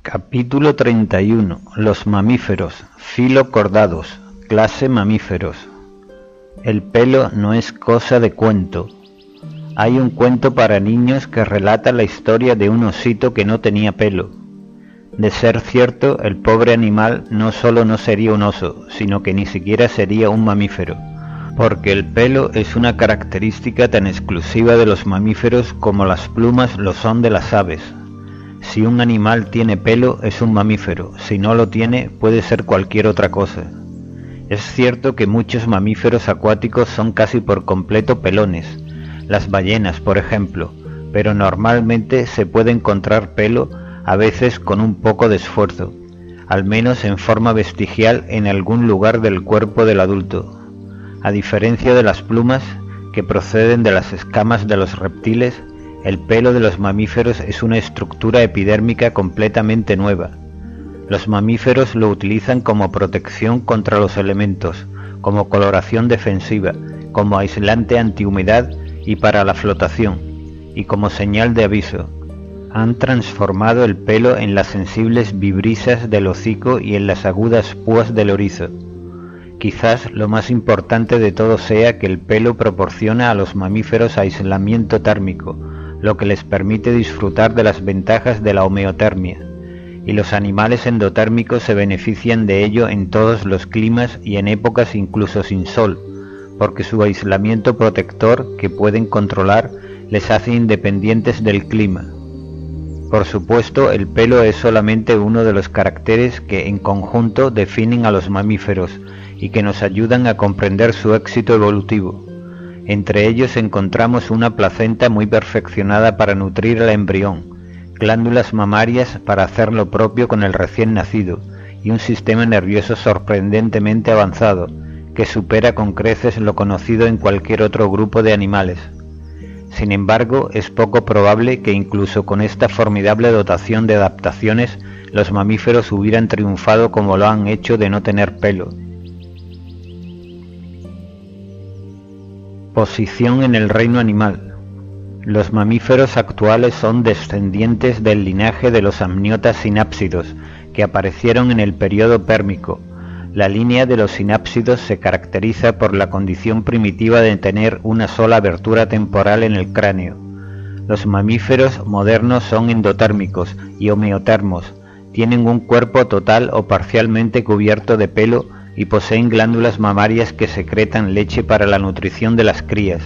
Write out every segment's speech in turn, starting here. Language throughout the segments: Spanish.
Capítulo 31. Los mamíferos. Filo cordados. Clase mamíferos. El pelo no es cosa de cuento. Hay un cuento para niños que relata la historia de un osito que no tenía pelo. De ser cierto, el pobre animal no solo no sería un oso, sino que ni siquiera sería un mamífero, porque el pelo es una característica tan exclusiva de los mamíferos como las plumas lo son de las aves. Si un animal tiene pelo, es un mamífero; si no lo tiene, puede ser cualquier otra cosa. Es cierto que muchos mamíferos acuáticos son casi por completo pelones, las ballenas, por ejemplo, pero normalmente se puede encontrar pelo, a veces con un poco de esfuerzo, al menos en forma vestigial en algún lugar del cuerpo del adulto. A diferencia de las plumas, que proceden de las escamas de los reptiles, el pelo de los mamíferos es una estructura epidérmica completamente nueva. Los mamíferos lo utilizan como protección contra los elementos, como coloración defensiva, como aislante antihumedad y para la flotación, y como señal de aviso. Han transformado el pelo en las sensibles vibrisas del hocico y en las agudas púas del orizo. Quizás lo más importante de todo sea que el pelo proporciona a los mamíferos aislamiento térmico, lo que les permite disfrutar de las ventajas de la homeotermia, y los animales endotérmicos se benefician de ello en todos los climas y en épocas incluso sin sol, porque su aislamiento protector, que pueden controlar, les hace independientes del clima. Por supuesto, el pelo es solamente uno de los caracteres que en conjunto definen a los mamíferos y que nos ayudan a comprender su éxito evolutivo. Entre ellos encontramos una placenta muy perfeccionada para nutrir al embrión, glándulas mamarias para hacer lo propio con el recién nacido, y un sistema nervioso sorprendentemente avanzado, que supera con creces lo conocido en cualquier otro grupo de animales. Sin embargo, es poco probable que incluso con esta formidable dotación de adaptaciones, los mamíferos hubieran triunfado como lo han hecho de no tener pelo. Posición en el reino animal. Los mamíferos actuales son descendientes del linaje de los amniotas sinápsidos, que aparecieron en el período pérmico. La línea de los sinápsidos se caracteriza por la condición primitiva de tener una sola abertura temporal en el cráneo. Los mamíferos modernos son endotérmicos y homeotermos, tienen un cuerpo total o parcialmente cubierto de pelo y poseen glándulas mamarias que secretan leche para la nutrición de las crías.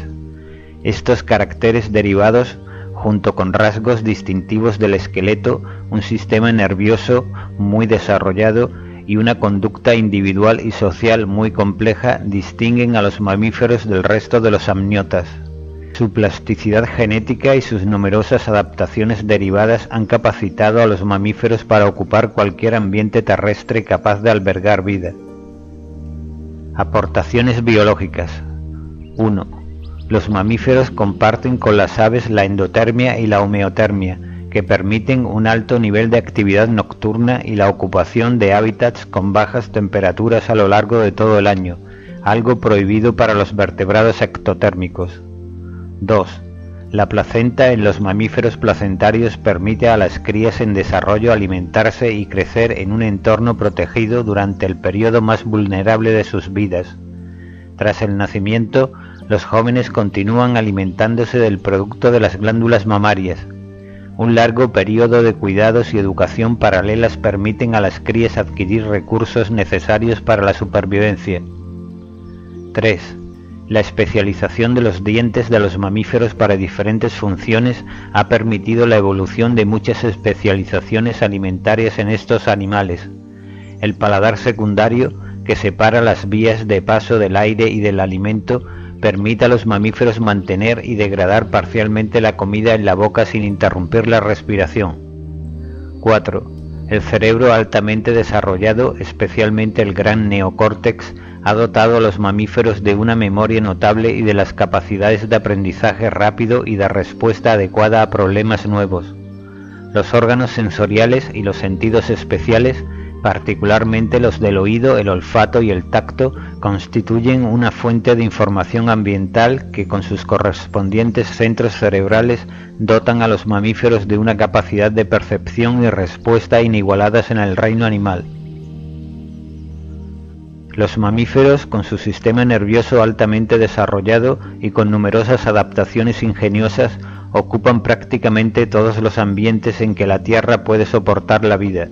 Estos caracteres derivados, junto con rasgos distintivos del esqueleto, un sistema nervioso muy desarrollado y una conducta individual y social muy compleja, distinguen a los mamíferos del resto de los amniotas. Su plasticidad genética y sus numerosas adaptaciones derivadas han capacitado a los mamíferos para ocupar cualquier ambiente terrestre capaz de albergar vida. Aportaciones biológicas. 1. Los mamíferos comparten con las aves la endotermia y la homeotermia, que permiten un alto nivel de actividad nocturna y la ocupación de hábitats con bajas temperaturas a lo largo de todo el año, algo prohibido para los vertebrados ectotérmicos. 2. La placenta en los mamíferos placentarios permite a las crías en desarrollo alimentarse y crecer en un entorno protegido durante el periodo más vulnerable de sus vidas. Tras el nacimiento, los jóvenes continúan alimentándose del producto de las glándulas mamarias. Un largo periodo de cuidados y educación paralelas permiten a las crías adquirir recursos necesarios para la supervivencia. 3. La especialización de los dientes de los mamíferos para diferentes funciones ha permitido la evolución de muchas especializaciones alimentarias en estos animales. El paladar secundario, que separa las vías de paso del aire y del alimento, permite a los mamíferos mantener y degradar parcialmente la comida en la boca sin interrumpir la respiración. 4. El cerebro altamente desarrollado, especialmente el gran neocórtex, ha dotado a los mamíferos de una memoria notable y de las capacidades de aprendizaje rápido y de respuesta adecuada a problemas nuevos. Los órganos sensoriales y los sentidos especiales, particularmente los del oído, el olfato y el tacto, Constituyen una fuente de información ambiental que con sus correspondientes centros cerebrales dotan a los mamíferos de una capacidad de percepción y respuesta inigualadas en el reino animal. Los mamíferos, con su sistema nervioso altamente desarrollado y con numerosas adaptaciones ingeniosas, ocupan prácticamente todos los ambientes en que la Tierra puede soportar la vida.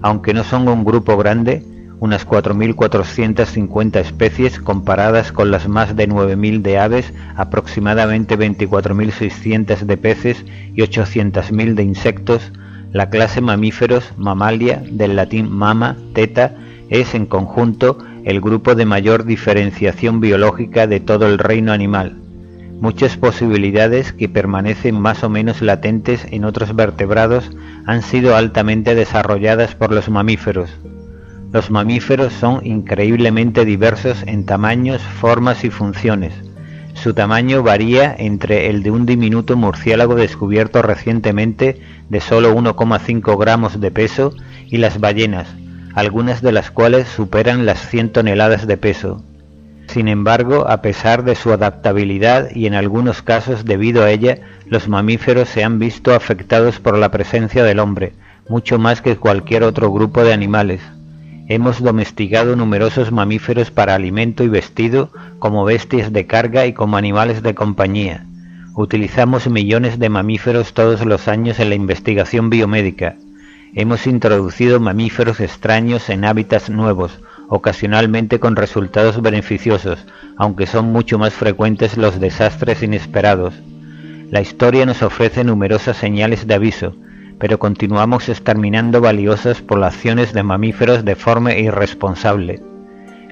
Aunque no son un grupo grande, unas 4.450 especies comparadas con las más de 9.000 de aves, aproximadamente 24.600 de peces y 800.000 de insectos, la clase mamíferos, Mammalia, del latín mama, teta, es en conjunto el grupo de mayor diferenciación biológica de todo el reino animal. Muchas posibilidades que permanecen más o menos latentes en otros vertebrados han sido altamente desarrolladas por los mamíferos. Los mamíferos son increíblemente diversos en tamaños, formas y funciones. Su tamaño varía entre el de un diminuto murciélago descubierto recientemente de solo 1,5 gramos de peso y las ballenas, algunas de las cuales superan las 100 toneladas de peso. Sin embargo, a pesar de su adaptabilidad y en algunos casos debido a ella, los mamíferos se han visto afectados por la presencia del hombre, mucho más que cualquier otro grupo de animales. Hemos domesticado numerosos mamíferos para alimento y vestido, como bestias de carga y como animales de compañía. Utilizamos millones de mamíferos todos los años en la investigación biomédica. Hemos introducido mamíferos extraños en hábitats nuevos, ocasionalmente con resultados beneficiosos, aunque son mucho más frecuentes los desastres inesperados. La historia nos ofrece numerosas señales de aviso, pero continuamos exterminando valiosas poblaciones de mamíferos de forma irresponsable.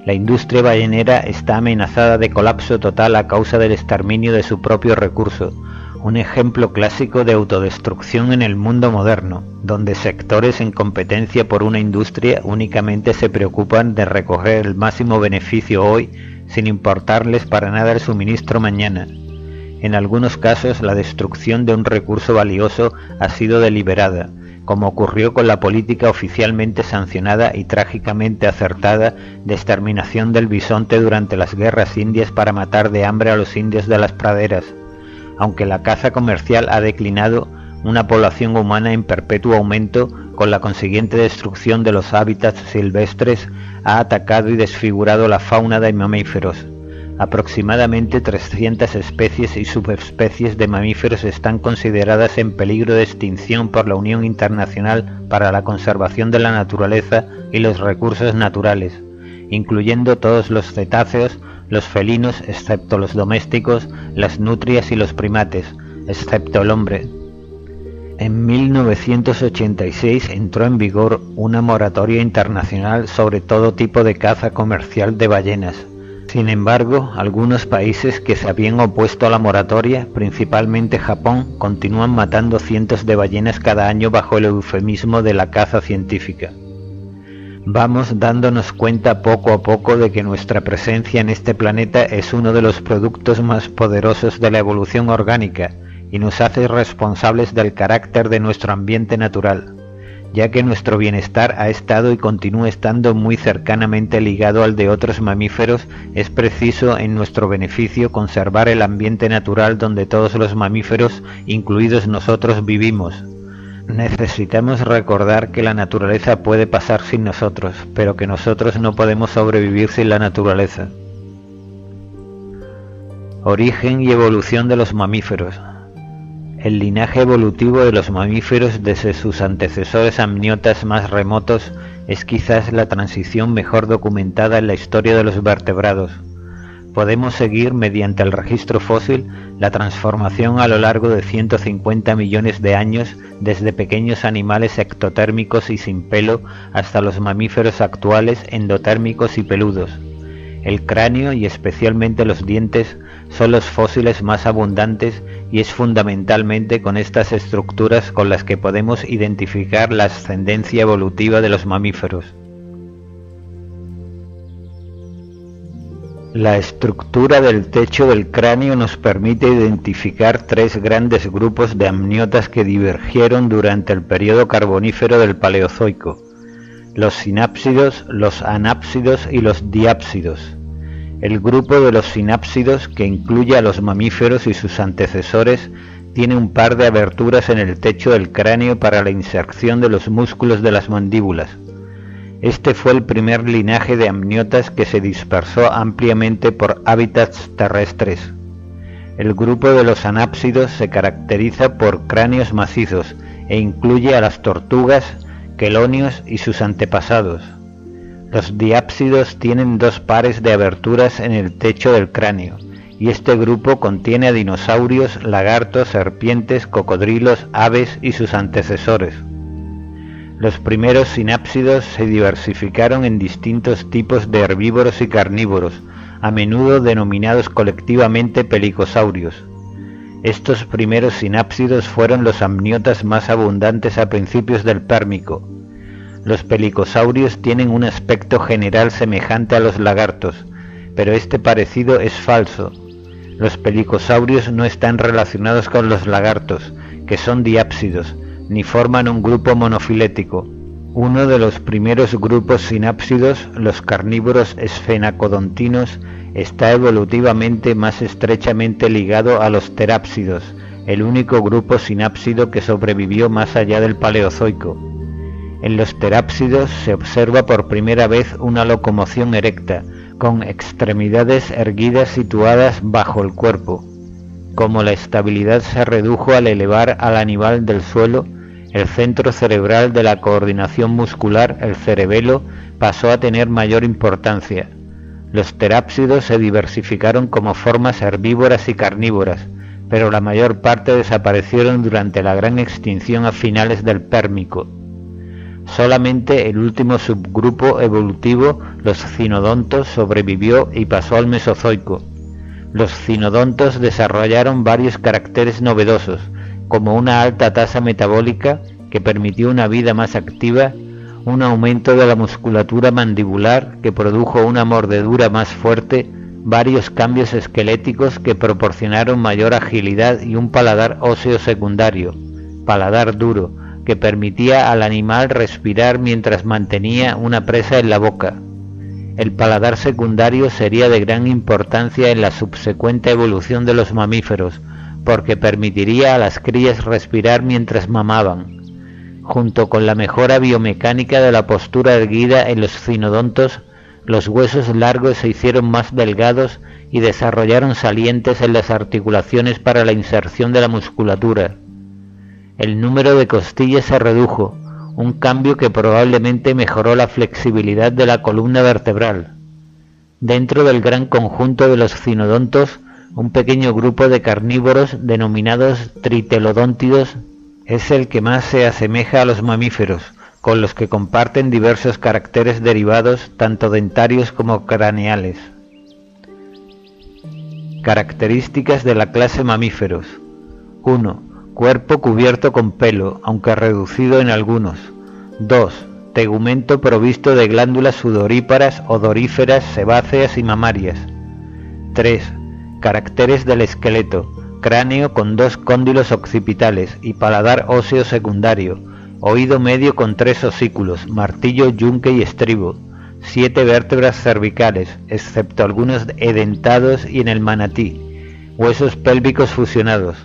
La industria ballenera está amenazada de colapso total a causa del exterminio de su propio recurso, un ejemplo clásico de autodestrucción en el mundo moderno, donde sectores en competencia por una industria únicamente se preocupan de recoger el máximo beneficio hoy, sin importarles para nada el suministro mañana. En algunos casos, la destrucción de un recurso valioso ha sido deliberada, como ocurrió con la política oficialmente sancionada y trágicamente acertada de exterminación del bisonte durante las guerras indias para matar de hambre a los indios de las praderas. Aunque la caza comercial ha declinado, una población humana en perpetuo aumento, con la consiguiente destrucción de los hábitats silvestres, ha atacado y desfigurado la fauna de mamíferos. Aproximadamente 300 especies y subespecies de mamíferos están consideradas en peligro de extinción por la Unión Internacional para la Conservación de la Naturaleza y los Recursos Naturales, incluyendo todos los cetáceos, los felinos, excepto los domésticos, las nutrias y los primates, excepto el hombre. En 1986 entró en vigor una moratoria internacional sobre todo tipo de caza comercial de ballenas. Sin embargo, algunos países que se habían opuesto a la moratoria, principalmente Japón, continúan matando cientos de ballenas cada año bajo el eufemismo de la caza científica. Vamos dándonos cuenta poco a poco de que nuestra presencia en este planeta es uno de los productos más poderosos de la evolución orgánica y nos hace responsables del carácter de nuestro ambiente natural, ya que nuestro bienestar ha estado y continúa estando muy cercanamente ligado al de otros mamíferos. Es preciso en nuestro beneficio conservar el ambiente natural donde todos los mamíferos, incluidos nosotros, vivimos. Necesitamos recordar que la naturaleza puede pasar sin nosotros, pero que nosotros no podemos sobrevivir sin la naturaleza. Origen y evolución de los mamíferos. El linaje evolutivo de los mamíferos desde sus antecesores amniotas más remotos es quizás la transición mejor documentada en la historia de los vertebrados. Podemos seguir mediante el registro fósil la transformación a lo largo de 150 millones de años desde pequeños animales ectotérmicos y sin pelo hasta los mamíferos actuales endotérmicos y peludos. El cráneo y especialmente los dientes son los fósiles más abundantes y es fundamentalmente con estas estructuras con las que podemos identificar la ascendencia evolutiva de los mamíferos. La estructura del techo del cráneo nos permite identificar tres grandes grupos de amniotas que divergieron durante el período carbonífero del Paleozoico: los sinápsidos, los anápsidos y los diápsidos. El grupo de los sinápsidos, que incluye a los mamíferos y sus antecesores, tiene un par de aberturas en el techo del cráneo para la inserción de los músculos de las mandíbulas. Este fue el primer linaje de amniotas que se dispersó ampliamente por hábitats terrestres. El grupo de los anápsidos se caracteriza por cráneos macizos e incluye a las tortugas, quelonios y sus antepasados. Los diápsidos tienen 2 pares de aberturas en el techo del cráneo, y este grupo contiene a dinosaurios, lagartos, serpientes, cocodrilos, aves y sus antecesores. Los primeros sinápsidos se diversificaron en distintos tipos de herbívoros y carnívoros, a menudo denominados colectivamente pelicosaurios. Estos primeros sinápsidos fueron los amniotas más abundantes a principios del Pérmico. Los pelicosaurios tienen un aspecto general semejante a los lagartos, pero este parecido es falso. Los pelicosaurios no están relacionados con los lagartos, que son diápsidos, ni forman un grupo monofilético. Uno de los primeros grupos sinápsidos, los carnívoros esfenacodontinos, está evolutivamente más estrechamente ligado a los terápsidos, el único grupo sinápsido que sobrevivió más allá del Paleozoico. En los terápsidos se observa por primera vez una locomoción erecta, con extremidades erguidas situadas bajo el cuerpo. Como la estabilidad se redujo al elevar al animal del suelo, el centro cerebral de la coordinación muscular, el cerebelo, pasó a tener mayor importancia. Los terápsidos se diversificaron como formas herbívoras y carnívoras, pero la mayor parte desaparecieron durante la gran extinción a finales del Pérmico. Solamente el último subgrupo evolutivo, los cinodontos, sobrevivió y pasó al Mesozoico. Los cinodontos desarrollaron varios caracteres novedosos, como una alta tasa metabólica que permitió una vida más activa, un aumento de la musculatura mandibular que produjo una mordedura más fuerte, varios cambios esqueléticos que proporcionaron mayor agilidad y un paladar óseo secundario, paladar duro, que permitía al animal respirar mientras mantenía una presa en la boca. El paladar secundario sería de gran importancia en la subsecuente evolución de los mamíferos, porque permitiría a las crías respirar mientras mamaban. Junto con la mejora biomecánica de la postura erguida en los cinodontos, los huesos largos se hicieron más delgados y desarrollaron salientes en las articulaciones para la inserción de la musculatura. El número de costillas se redujo, un cambio que probablemente mejoró la flexibilidad de la columna vertebral. Dentro del gran conjunto de los cinodontos, un pequeño grupo de carnívoros denominados tritelodóntidos es el que más se asemeja a los mamíferos, con los que comparten diversos caracteres derivados tanto dentarios como craneales. Características de la clase mamíferos. 1. Cuerpo cubierto con pelo, aunque reducido en algunos. 2. Tegumento provisto de glándulas sudoríparas, odoríferas, sebáceas y mamarias. 3. Caracteres del esqueleto: cráneo con 2 cóndilos occipitales y paladar óseo secundario, oído medio con 3 osículos, martillo, yunque y estribo, 7 vértebras cervicales, excepto algunos edentados y en el manatí, huesos pélvicos fusionados.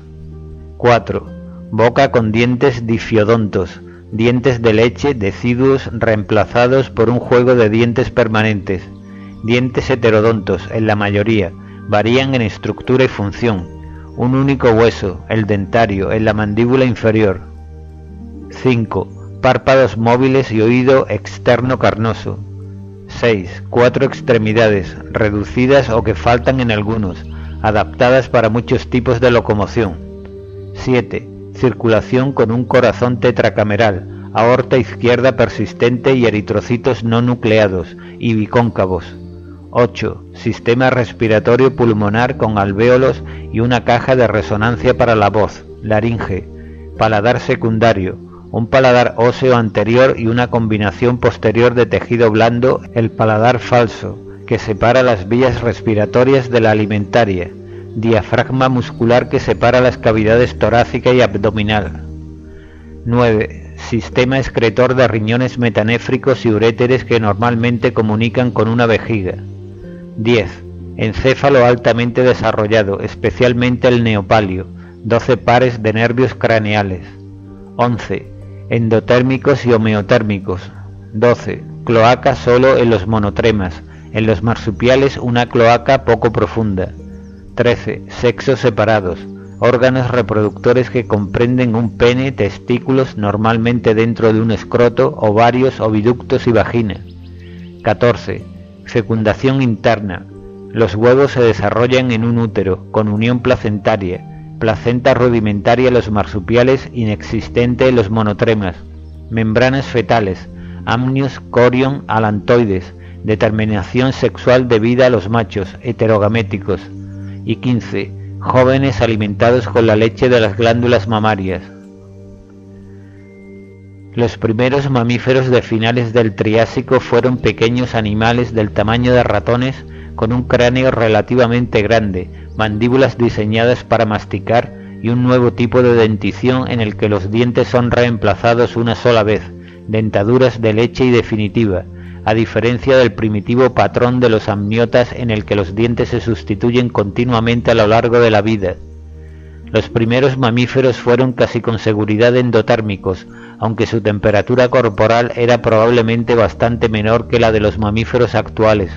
4. Boca con dientes difiodontos, dientes de leche, deciduos reemplazados por un juego de dientes permanentes. Dientes heterodontos, en la mayoría, varían en estructura y función. Un único hueso, el dentario, en la mandíbula inferior. 5. Párpados móviles y oído externo carnoso. 6. 4 extremidades, reducidas o que faltan en algunos, adaptadas para muchos tipos de locomoción. 7. Circulación con un corazón tetracameral, aorta izquierda persistente y eritrocitos no nucleados y bicóncavos. 8. Sistema respiratorio pulmonar con alvéolos y una caja de resonancia para la voz, laringe. Paladar secundario, un paladar óseo anterior y una combinación posterior de tejido blando, el paladar falso, que separa las vías respiratorias de la alimentaria. Diafragma muscular que separa las cavidades torácica y abdominal. 9. Sistema excretor de riñones metanéfricos y uréteres que normalmente comunican con una vejiga. 10. Encéfalo altamente desarrollado, especialmente el neopalio, 12 pares de nervios craneales. 11. Endotérmicos y homeotérmicos. 12. Cloaca solo en los monotremas, en los marsupiales una cloaca poco profunda. 13. Sexos separados, órganos reproductores que comprenden un pene, testículos normalmente dentro de un escroto, ovarios, oviductos y vagina. 14. Fecundación interna. Los huevos se desarrollan en un útero, con unión placentaria, placenta rudimentaria en los marsupiales, inexistente en los monotremas, membranas fetales, amnios, corion, alantoides, determinación sexual debida a los machos, heterogaméticos. Y 15. Jóvenes alimentados con la leche de las glándulas mamarias. Los primeros mamíferos de finales del Triásico fueron pequeños animales del tamaño de ratones con un cráneo relativamente grande, mandíbulas diseñadas para masticar y un nuevo tipo de dentición en el que los dientes son reemplazados una sola vez, dentaduras de leche y definitiva, a diferencia del primitivo patrón de los amniotas en el que los dientes se sustituyen continuamente a lo largo de la vida. Los primeros mamíferos fueron casi con seguridad endotérmicos, aunque su temperatura corporal era probablemente bastante menor que la de los mamíferos actuales.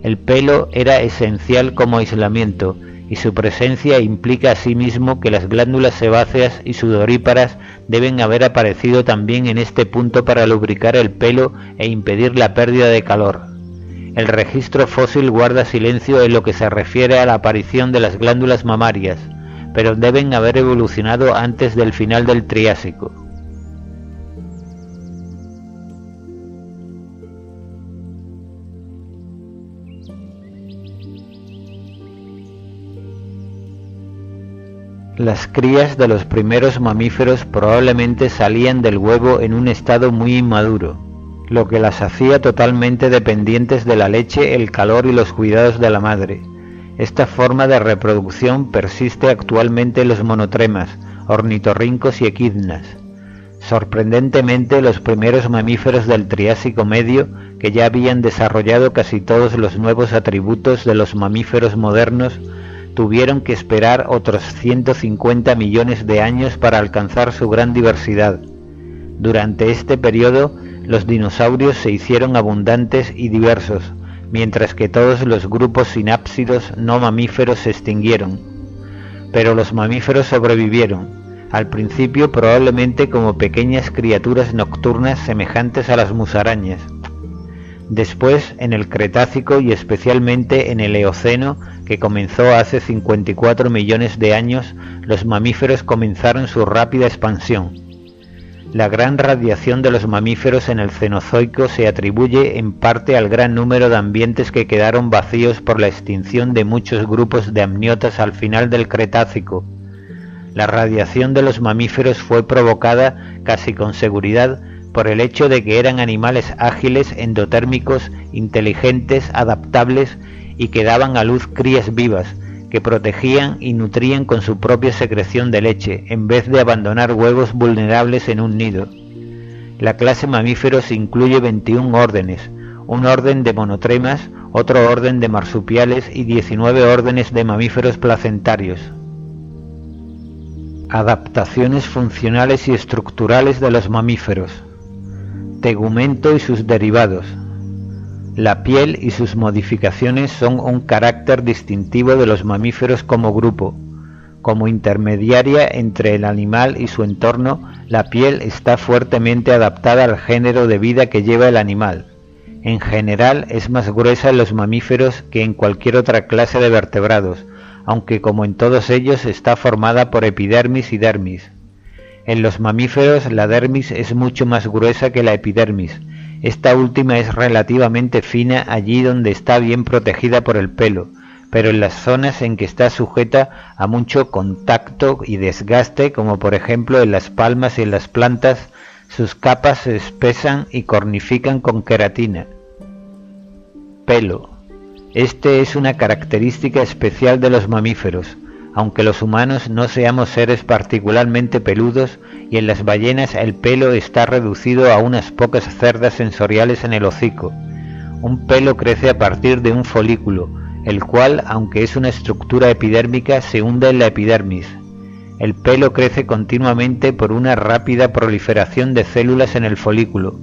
El pelo era esencial como aislamiento, y su presencia implica asimismo que las glándulas sebáceas y sudoríparas deben haber aparecido también en este punto para lubricar el pelo e impedir la pérdida de calor. El registro fósil guarda silencio en lo que se refiere a la aparición de las glándulas mamarias, pero deben haber evolucionado antes del final del Triásico. Las crías de los primeros mamíferos probablemente salían del huevo en un estado muy inmaduro, lo que las hacía totalmente dependientes de la leche, el calor y los cuidados de la madre. Esta forma de reproducción persiste actualmente en los monotremas, ornitorrincos y equidnas. Sorprendentemente, los primeros mamíferos del Triásico medio, que ya habían desarrollado casi todos los nuevos atributos de los mamíferos modernos, tuvieron que esperar otros 150 millones de años para alcanzar su gran diversidad. Durante este periodo, los dinosaurios se hicieron abundantes y diversos, mientras que todos los grupos sinápsidos no mamíferos se extinguieron. Pero los mamíferos sobrevivieron, al principio probablemente como pequeñas criaturas nocturnas semejantes a las musarañas. Después, en el Cretácico y especialmente en el Eoceno, que comenzó hace 54 millones de años, los mamíferos comenzaron su rápida expansión. La gran radiación de los mamíferos en el Cenozoico se atribuye en parte al gran número de ambientes que quedaron vacíos por la extinción de muchos grupos de amniotas al final del Cretácico. La radiación de los mamíferos fue provocada casi con seguridad por el hecho de que eran animales ágiles, endotérmicos, inteligentes, adaptables y que daban a luz crías vivas, que protegían y nutrían con su propia secreción de leche, en vez de abandonar huevos vulnerables en un nido. La clase mamíferos incluye 21 órdenes, un orden de monotremas, otro orden de marsupiales y 19 órdenes de mamíferos placentarios. Adaptaciones funcionales y estructurales de los mamíferos. Tegumento y sus derivados. La piel y sus modificaciones son un carácter distintivo de los mamíferos como grupo. Como intermediaria entre el animal y su entorno, la piel está fuertemente adaptada al género de vida que lleva el animal. En general es más gruesa en los mamíferos que en cualquier otra clase de vertebrados, aunque como en todos ellos está formada por epidermis y dermis. En los mamíferos la dermis es mucho más gruesa que la epidermis. Esta última es relativamente fina allí donde está bien protegida por el pelo, pero en las zonas en que está sujeta a mucho contacto y desgaste, como por ejemplo en las palmas y en las plantas, sus capas se espesan y cornifican con queratina. Pelo. Este es una característica especial de los mamíferos, aunque los humanos no seamos seres particularmente peludos y en las ballenas el pelo está reducido a unas pocas cerdas sensoriales en el hocico. Un pelo crece a partir de un folículo, el cual, aunque es una estructura epidérmica, se hunde en la epidermis. El pelo crece continuamente por una rápida proliferación de células en el folículo.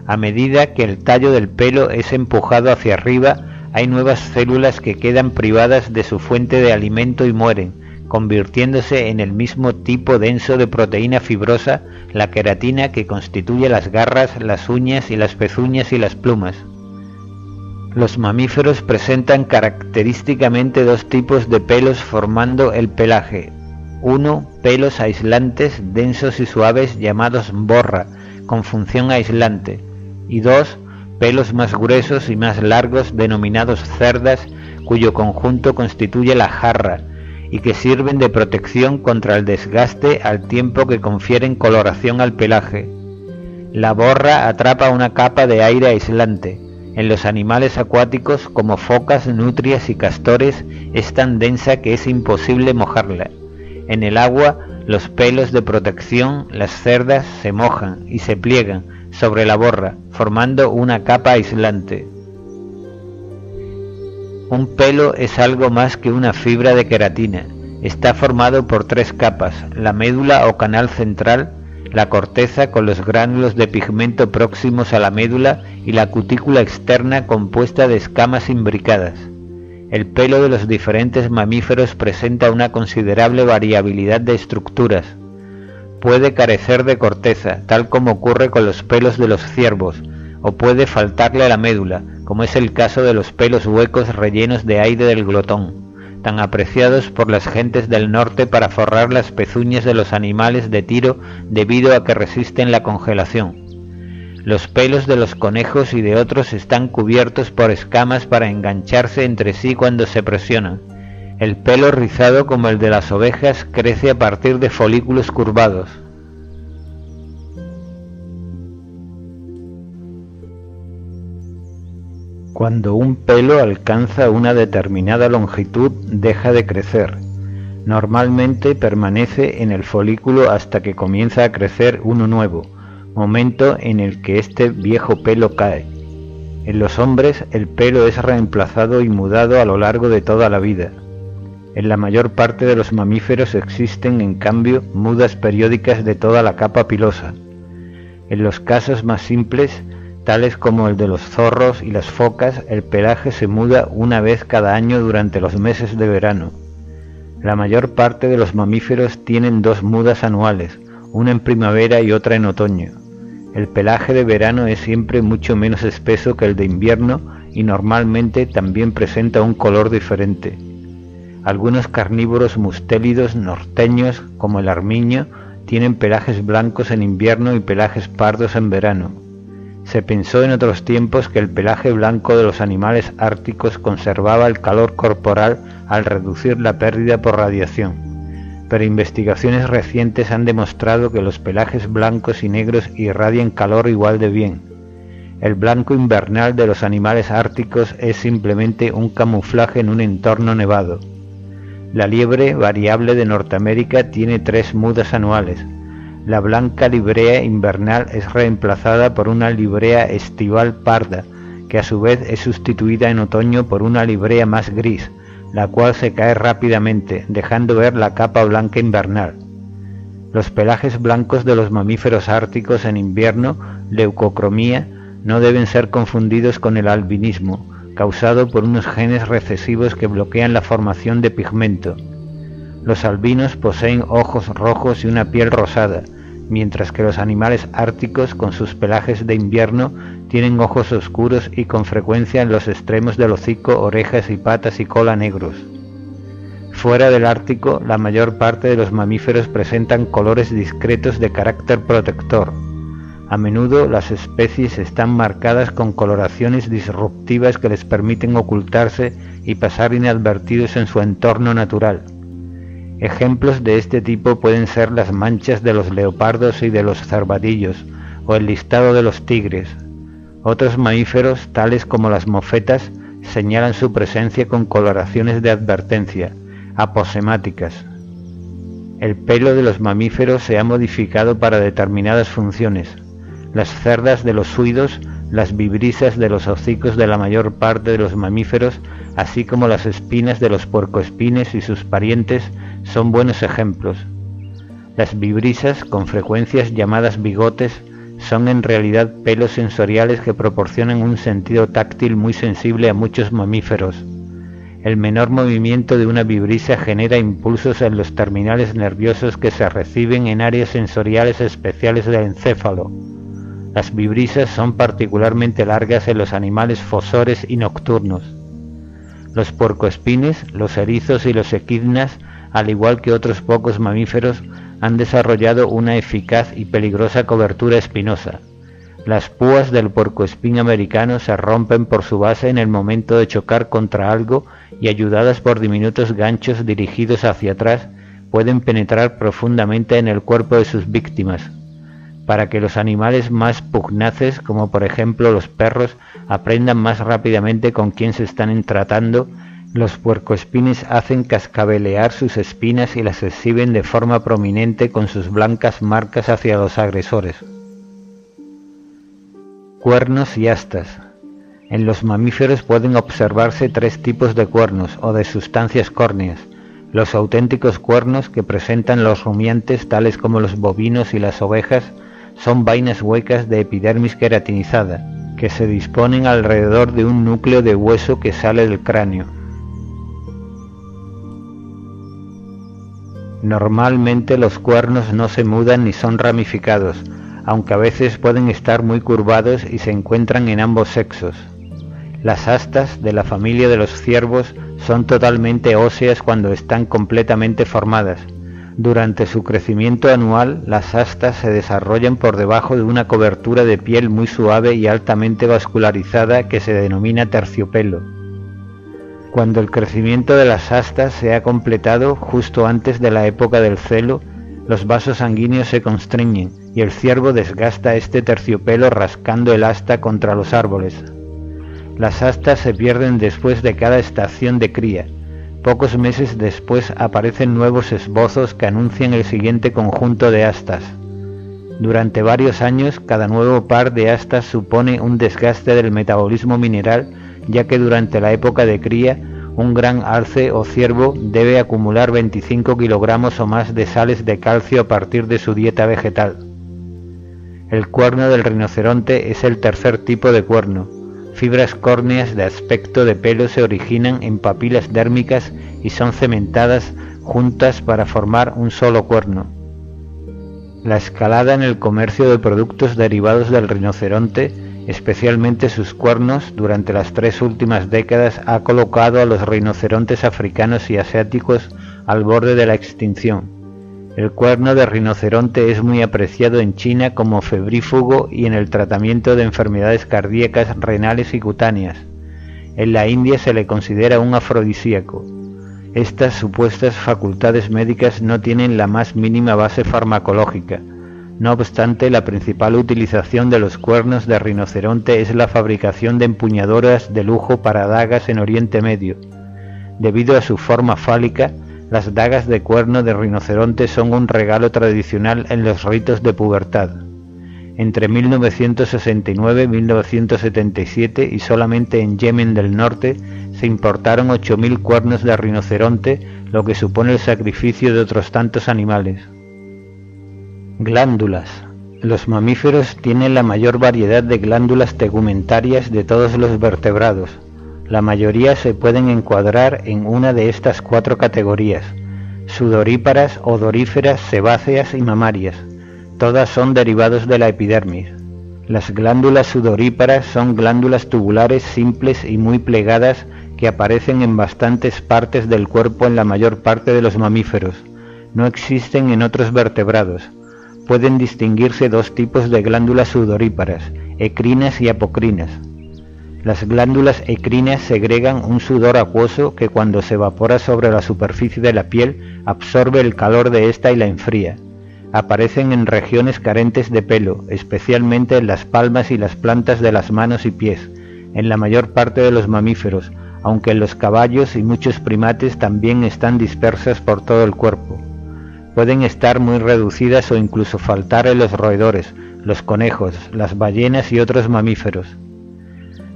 A medida que el tallo del pelo es empujado hacia arriba, hay nuevas células que quedan privadas de su fuente de alimento y mueren, convirtiéndose en el mismo tipo denso de proteína fibrosa, la queratina, que constituye las garras, las uñas y las pezuñas y las plumas. Los mamíferos presentan característicamente dos tipos de pelos formando el pelaje. 1. Pelos aislantes, densos y suaves, llamados borra, con función aislante. Y 2. Pelos más gruesos y más largos, denominados cerdas, cuyo conjunto constituye la jarra, y que sirven de protección contra el desgaste al tiempo que confieren coloración al pelaje. La borra atrapa una capa de aire aislante. En los animales acuáticos, como focas, nutrias y castores, es tan densa que es imposible mojarla. En el agua, los pelos de protección, las cerdas, se mojan y se pliegan sobre la borra, formando una capa aislante. Un pelo es algo más que una fibra de queratina. Está formado por 3 capas: la médula o canal central, la corteza con los gránulos de pigmento próximos a la médula y la cutícula externa compuesta de escamas imbricadas. El pelo de los diferentes mamíferos presenta una considerable variabilidad de estructuras. Puede carecer de corteza, tal como ocurre con los pelos de los ciervos, o puede faltarle a la médula, como es el caso de los pelos huecos rellenos de aire del glotón, tan apreciados por las gentes del norte para forrar las pezuñas de los animales de tiro debido a que resisten la congelación. Los pelos de los conejos y de otros están cubiertos por escamas para engancharse entre sí cuando se presionan. El pelo rizado, como el de las ovejas, crece a partir de folículos curvados. Cuando un pelo alcanza una determinada longitud, deja de crecer. Normalmente permanece en el folículo hasta que comienza a crecer uno nuevo, momento en el que este viejo pelo cae. En los hombres, el pelo es reemplazado y mudado a lo largo de toda la vida. En la mayor parte de los mamíferos existen, en cambio, mudas periódicas de toda la capa pilosa. En los casos más simples, tales como el de los zorros y las focas, el pelaje se muda una vez cada año durante los meses de verano. La mayor parte de los mamíferos tienen 2 mudas anuales, una en primavera y otra en otoño. El pelaje de verano es siempre mucho menos espeso que el de invierno y normalmente también presenta un color diferente. Algunos carnívoros mustélidos norteños, como el armiño, tienen pelajes blancos en invierno y pelajes pardos en verano. Se pensó en otros tiempos que el pelaje blanco de los animales árticos conservaba el calor corporal al reducir la pérdida por radiación, pero investigaciones recientes han demostrado que los pelajes blancos y negros irradian calor igual de bien. El blanco invernal de los animales árticos es simplemente un camuflaje en un entorno nevado. La liebre variable de Norteamérica tiene 3 mudas anuales. La blanca librea invernal es reemplazada por una librea estival parda, que a su vez es sustituida en otoño por una librea más gris, la cual se cae rápidamente, dejando ver la capa blanca invernal. Los pelajes blancos de los mamíferos árticos en invierno, leucocromía, no deben ser confundidos con el albinismo, causado por unos genes recesivos que bloquean la formación de pigmento. Los albinos poseen ojos rojos y una piel rosada, mientras que los animales árticos con sus pelajes de invierno tienen ojos oscuros y con frecuencia en los extremos del hocico, orejas y patas y cola negros. Fuera del Ártico, la mayor parte de los mamíferos presentan colores discretos de carácter protector. A menudo las especies están marcadas con coloraciones disruptivas que les permiten ocultarse y pasar inadvertidos en su entorno natural. Ejemplos de este tipo pueden ser las manchas de los leopardos y de los cervatillos, o el listado de los tigres. Otros mamíferos, tales como las mofetas, señalan su presencia con coloraciones de advertencia, aposemáticas. El pelo de los mamíferos se ha modificado para determinadas funciones. Las cerdas de los suidos las vibrisas de los hocicos de la mayor parte de los mamíferos, así como las espinas de los puercoespines y sus parientes, son buenos ejemplos. Las vibrisas, con frecuencias llamadas bigotes, son en realidad pelos sensoriales que proporcionan un sentido táctil muy sensible a muchos mamíferos. El menor movimiento de una vibrisa genera impulsos en los terminales nerviosos que se reciben en áreas sensoriales especiales del encéfalo. Las vibrisas son particularmente largas en los animales fosores y nocturnos. Los puercoespines, los erizos y los equidnas, al igual que otros pocos mamíferos, han desarrollado una eficaz y peligrosa cobertura espinosa. Las púas del puercoespín americano se rompen por su base en el momento de chocar contra algo y, ayudadas por diminutos ganchos dirigidos hacia atrás, pueden penetrar profundamente en el cuerpo de sus víctimas. Para que los animales más pugnaces, como por ejemplo los perros, aprendan más rápidamente con quién se están tratando, los puercoespines hacen cascabelear sus espinas y las exhiben de forma prominente con sus blancas marcas hacia los agresores. Cuernos y astas. En los mamíferos pueden observarse tres tipos de cuernos o de sustancias córneas: los auténticos cuernos que presentan los rumiantes, tales como los bovinos y las ovejas, son vainas huecas de epidermis queratinizada, que se disponen alrededor de un núcleo de hueso que sale del cráneo. Normalmente los cuernos no se mudan ni son ramificados, aunque a veces pueden estar muy curvados y se encuentran en ambos sexos. Las astas, de la familia de los ciervos, son totalmente óseas cuando están completamente formadas. Durante su crecimiento anual, las astas se desarrollan por debajo de una cobertura de piel muy suave y altamente vascularizada que se denomina terciopelo. Cuando el crecimiento de las astas se ha completado, justo antes de la época del celo, los vasos sanguíneos se constriñen y el ciervo desgasta este terciopelo rascando el asta contra los árboles. Las astas se pierden después de cada estación de cría. Pocos meses después aparecen nuevos esbozos que anuncian el siguiente conjunto de astas. Durante varios años, cada nuevo par de astas supone un desgaste del metabolismo mineral, ya que durante la época de cría, un gran alce o ciervo debe acumular 25 kilogramos o más de sales de calcio a partir de su dieta vegetal. El cuerno del rinoceronte es el tercer tipo de cuerno. Fibras córneas de aspecto de pelo se originan en papilas dérmicas y son cementadas juntas para formar un solo cuerno. La escalada en el comercio de productos derivados del rinoceronte, especialmente sus cuernos, durante las 3 últimas décadas ha colocado a los rinocerontes africanos y asiáticos al borde de la extinción. El cuerno de rinoceronte es muy apreciado en China como febrífugo y en el tratamiento de enfermedades cardíacas, renales y cutáneas. En la India se le considera un afrodisíaco. Estas supuestas facultades médicas no tienen la más mínima base farmacológica. No obstante, la principal utilización de los cuernos de rinoceronte es la fabricación de empuñaduras de lujo para dagas en Oriente Medio. Debido a su forma fálica, las dagas de cuerno de rinoceronte son un regalo tradicional en los ritos de pubertad. Entre 1969 y 1977, y solamente en Yemen del Norte, se importaron 8.000 cuernos de rinoceronte, lo que supone el sacrificio de otros tantos animales. Glándulas. Los mamíferos tienen la mayor variedad de glándulas tegumentarias de todos los vertebrados. La mayoría se pueden encuadrar en una de estas 4 categorías: sudoríparas, odoríferas, sebáceas y mamarias. Todas son derivados de la epidermis. Las glándulas sudoríparas son glándulas tubulares simples y muy plegadas que aparecen en bastantes partes del cuerpo en la mayor parte de los mamíferos. No existen en otros vertebrados. Pueden distinguirse 2 tipos de glándulas sudoríparas: ecrinas y apocrinas. Las glándulas ecrinas segregan un sudor acuoso que, cuando se evapora sobre la superficie de la piel, absorbe el calor de esta y la enfría. Aparecen en regiones carentes de pelo, especialmente en las palmas y las plantas de las manos y pies, en la mayor parte de los mamíferos, aunque en los caballos y muchos primates también están dispersas por todo el cuerpo. Pueden estar muy reducidas o incluso faltar en los roedores, los conejos, las ballenas y otros mamíferos.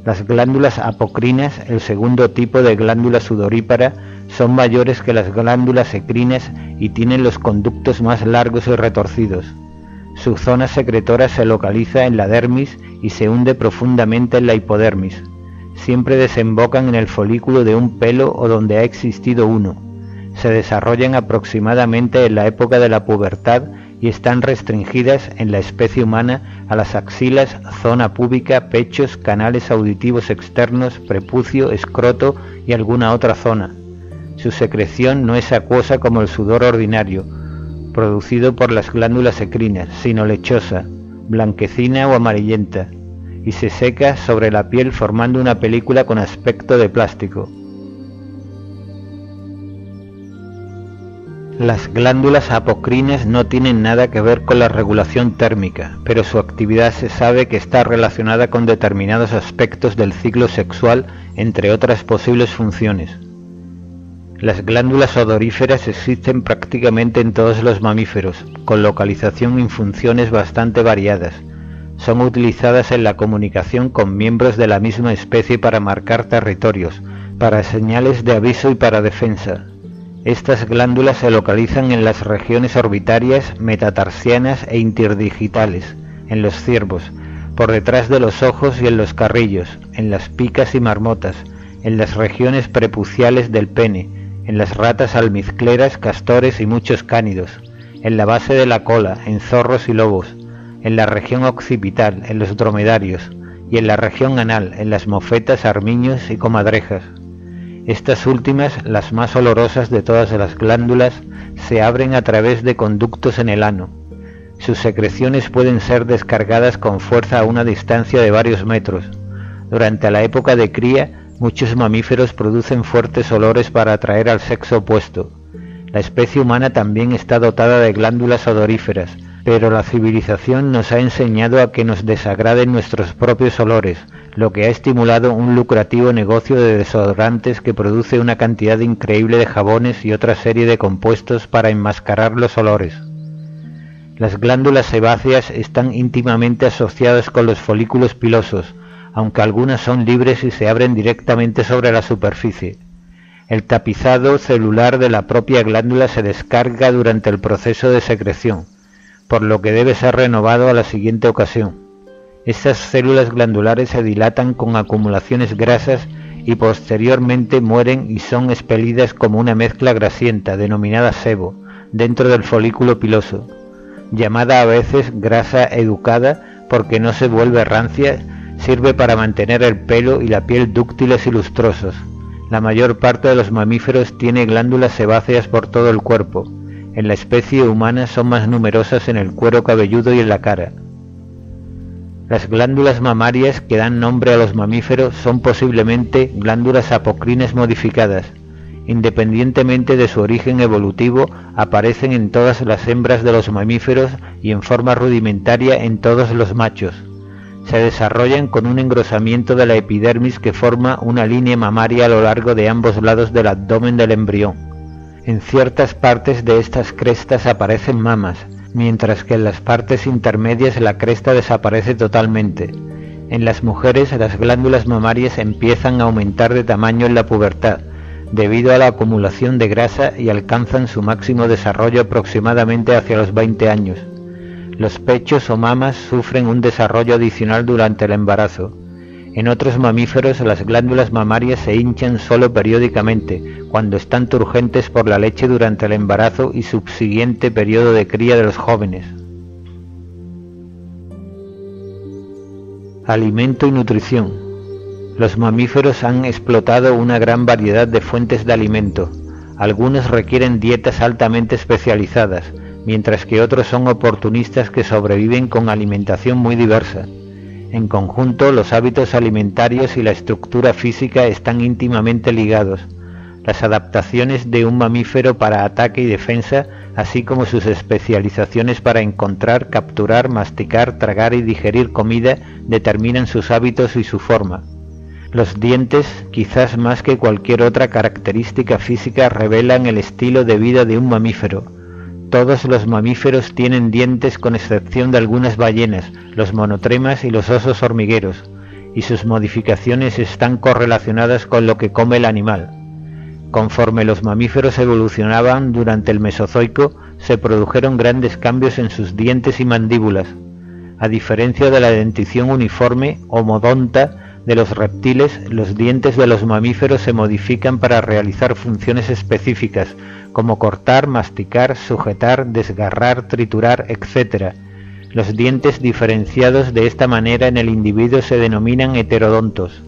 Las glándulas apocrinas, el segundo tipo de glándula sudorípara, son mayores que las glándulas ecrinas y tienen los conductos más largos y retorcidos. Su zona secretora se localiza en la dermis y se hunde profundamente en la hipodermis. Siempre desembocan en el folículo de un pelo o donde ha existido uno. Se desarrollan aproximadamente en la época de la pubertad y están restringidas en la especie humana a las axilas, zona púbica, pechos, canales auditivos externos, prepucio, escroto y alguna otra zona. Su secreción no es acuosa como el sudor ordinario, producido por las glándulas ecrinas, sino lechosa, blanquecina o amarillenta, y se seca sobre la piel formando una película con aspecto de plástico. Las glándulas apocrinas no tienen nada que ver con la regulación térmica, pero su actividad se sabe que está relacionada con determinados aspectos del ciclo sexual, entre otras posibles funciones. Las glándulas odoríferas existen prácticamente en todos los mamíferos, con localización y funciones bastante variadas. Son utilizadas en la comunicación con miembros de la misma especie para marcar territorios, para señales de aviso y para defensa. Estas glándulas se localizan en las regiones orbitarias, metatarsianas e interdigitales, en los ciervos, por detrás de los ojos y en los carrillos, en las picas y marmotas, en las regiones prepuciales del pene, en las ratas almizcleras, castores y muchos cánidos, en la base de la cola, en zorros y lobos, en la región occipital, en los dromedarios, y en la región anal, en las mofetas, armiños y comadrejas. Estas últimas, las más olorosas de todas las glándulas, se abren a través de conductos en el ano. Sus secreciones pueden ser descargadas con fuerza a una distancia de varios metros. Durante la época de cría, muchos mamíferos producen fuertes olores para atraer al sexo opuesto. La especie humana también está dotada de glándulas odoríferas, pero la civilización nos ha enseñado a que nos desagraden nuestros propios olores, lo que ha estimulado un lucrativo negocio de desodorantes que produce una cantidad increíble de jabones y otra serie de compuestos para enmascarar los olores. Las glándulas sebáceas están íntimamente asociadas con los folículos pilosos, aunque algunas son libres y se abren directamente sobre la superficie. El tapizado celular de la propia glándula se descarga durante el proceso de secreción, por lo que debe ser renovado a la siguiente ocasión. Estas células glandulares se dilatan con acumulaciones grasas y posteriormente mueren y son expelidas como una mezcla grasienta denominada sebo dentro del folículo piloso, llamada a veces grasa educada porque no se vuelve rancia. Sirve para mantener el pelo y la piel dúctiles y lustrosos. La mayor parte de los mamíferos tiene glándulas sebáceas por todo el cuerpo. En la especie humana son más numerosas en el cuero cabelludo y en la cara. Las glándulas mamarias que dan nombre a los mamíferos son posiblemente glándulas apocrinas modificadas. Independientemente de su origen evolutivo, aparecen en todas las hembras de los mamíferos y en forma rudimentaria en todos los machos. Se desarrollan con un engrosamiento de la epidermis que forma una línea mamaria a lo largo de ambos lados del abdomen del embrión. En ciertas partes de estas crestas aparecen mamas, mientras que en las partes intermedias la cresta desaparece totalmente. En las mujeres las glándulas mamarias empiezan a aumentar de tamaño en la pubertad, debido a la acumulación de grasa y alcanzan su máximo desarrollo aproximadamente hacia los 20 años. Los pechos o mamas sufren un desarrollo adicional durante el embarazo. En otros mamíferos las glándulas mamarias se hinchan solo periódicamente, cuando están turgentes por la leche durante el embarazo y subsiguiente periodo de cría de los jóvenes. Alimento y nutrición. Los mamíferos han explotado una gran variedad de fuentes de alimento. Algunos requieren dietas altamente especializadas, mientras que otros son oportunistas que sobreviven con alimentación muy diversa. En conjunto, los hábitos alimentarios y la estructura física están íntimamente ligados. Las adaptaciones de un mamífero para ataque y defensa, así como sus especializaciones para encontrar, capturar, masticar, tragar y digerir comida, determinan sus hábitos y su forma. Los dientes, quizás más que cualquier otra característica física, revelan el estilo de vida de un mamífero. Todos los mamíferos tienen dientes con excepción de algunas ballenas, los monotremas y los osos hormigueros. y sus modificaciones están correlacionadas con lo que come el animal. Conforme los mamíferos evolucionaban durante el Mesozoico, se produjeron grandes cambios en sus dientes y mandíbulas. A diferencia de la dentición uniforme o modonta de los reptiles, los dientes de los mamíferos se modifican para realizar funciones específicas, como cortar, masticar, sujetar, desgarrar, triturar, etc. Los dientes diferenciados de esta manera en el individuo se denominan heterodontos.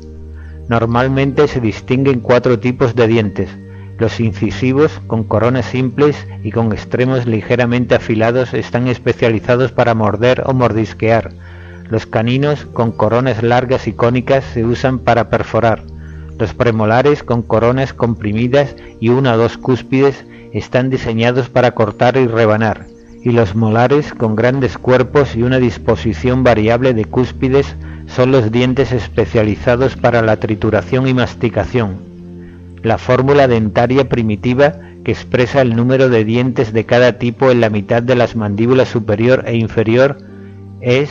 Normalmente se distinguen 4 tipos de dientes: los incisivos, con coronas simples y con extremos ligeramente afilados, están especializados para morder o mordisquear. Los caninos, con coronas largas y cónicas, se usan para perforar. Los premolares, con coronas comprimidas y 1 o 2 cúspides, están diseñados para cortar y rebanar. Y los molares, con grandes cuerpos y una disposición variable de cúspides, son los dientes especializados para la trituración y masticación. La fórmula dentaria primitiva, que expresa el número de dientes de cada tipo en la mitad de las mandíbulas superior e inferior, es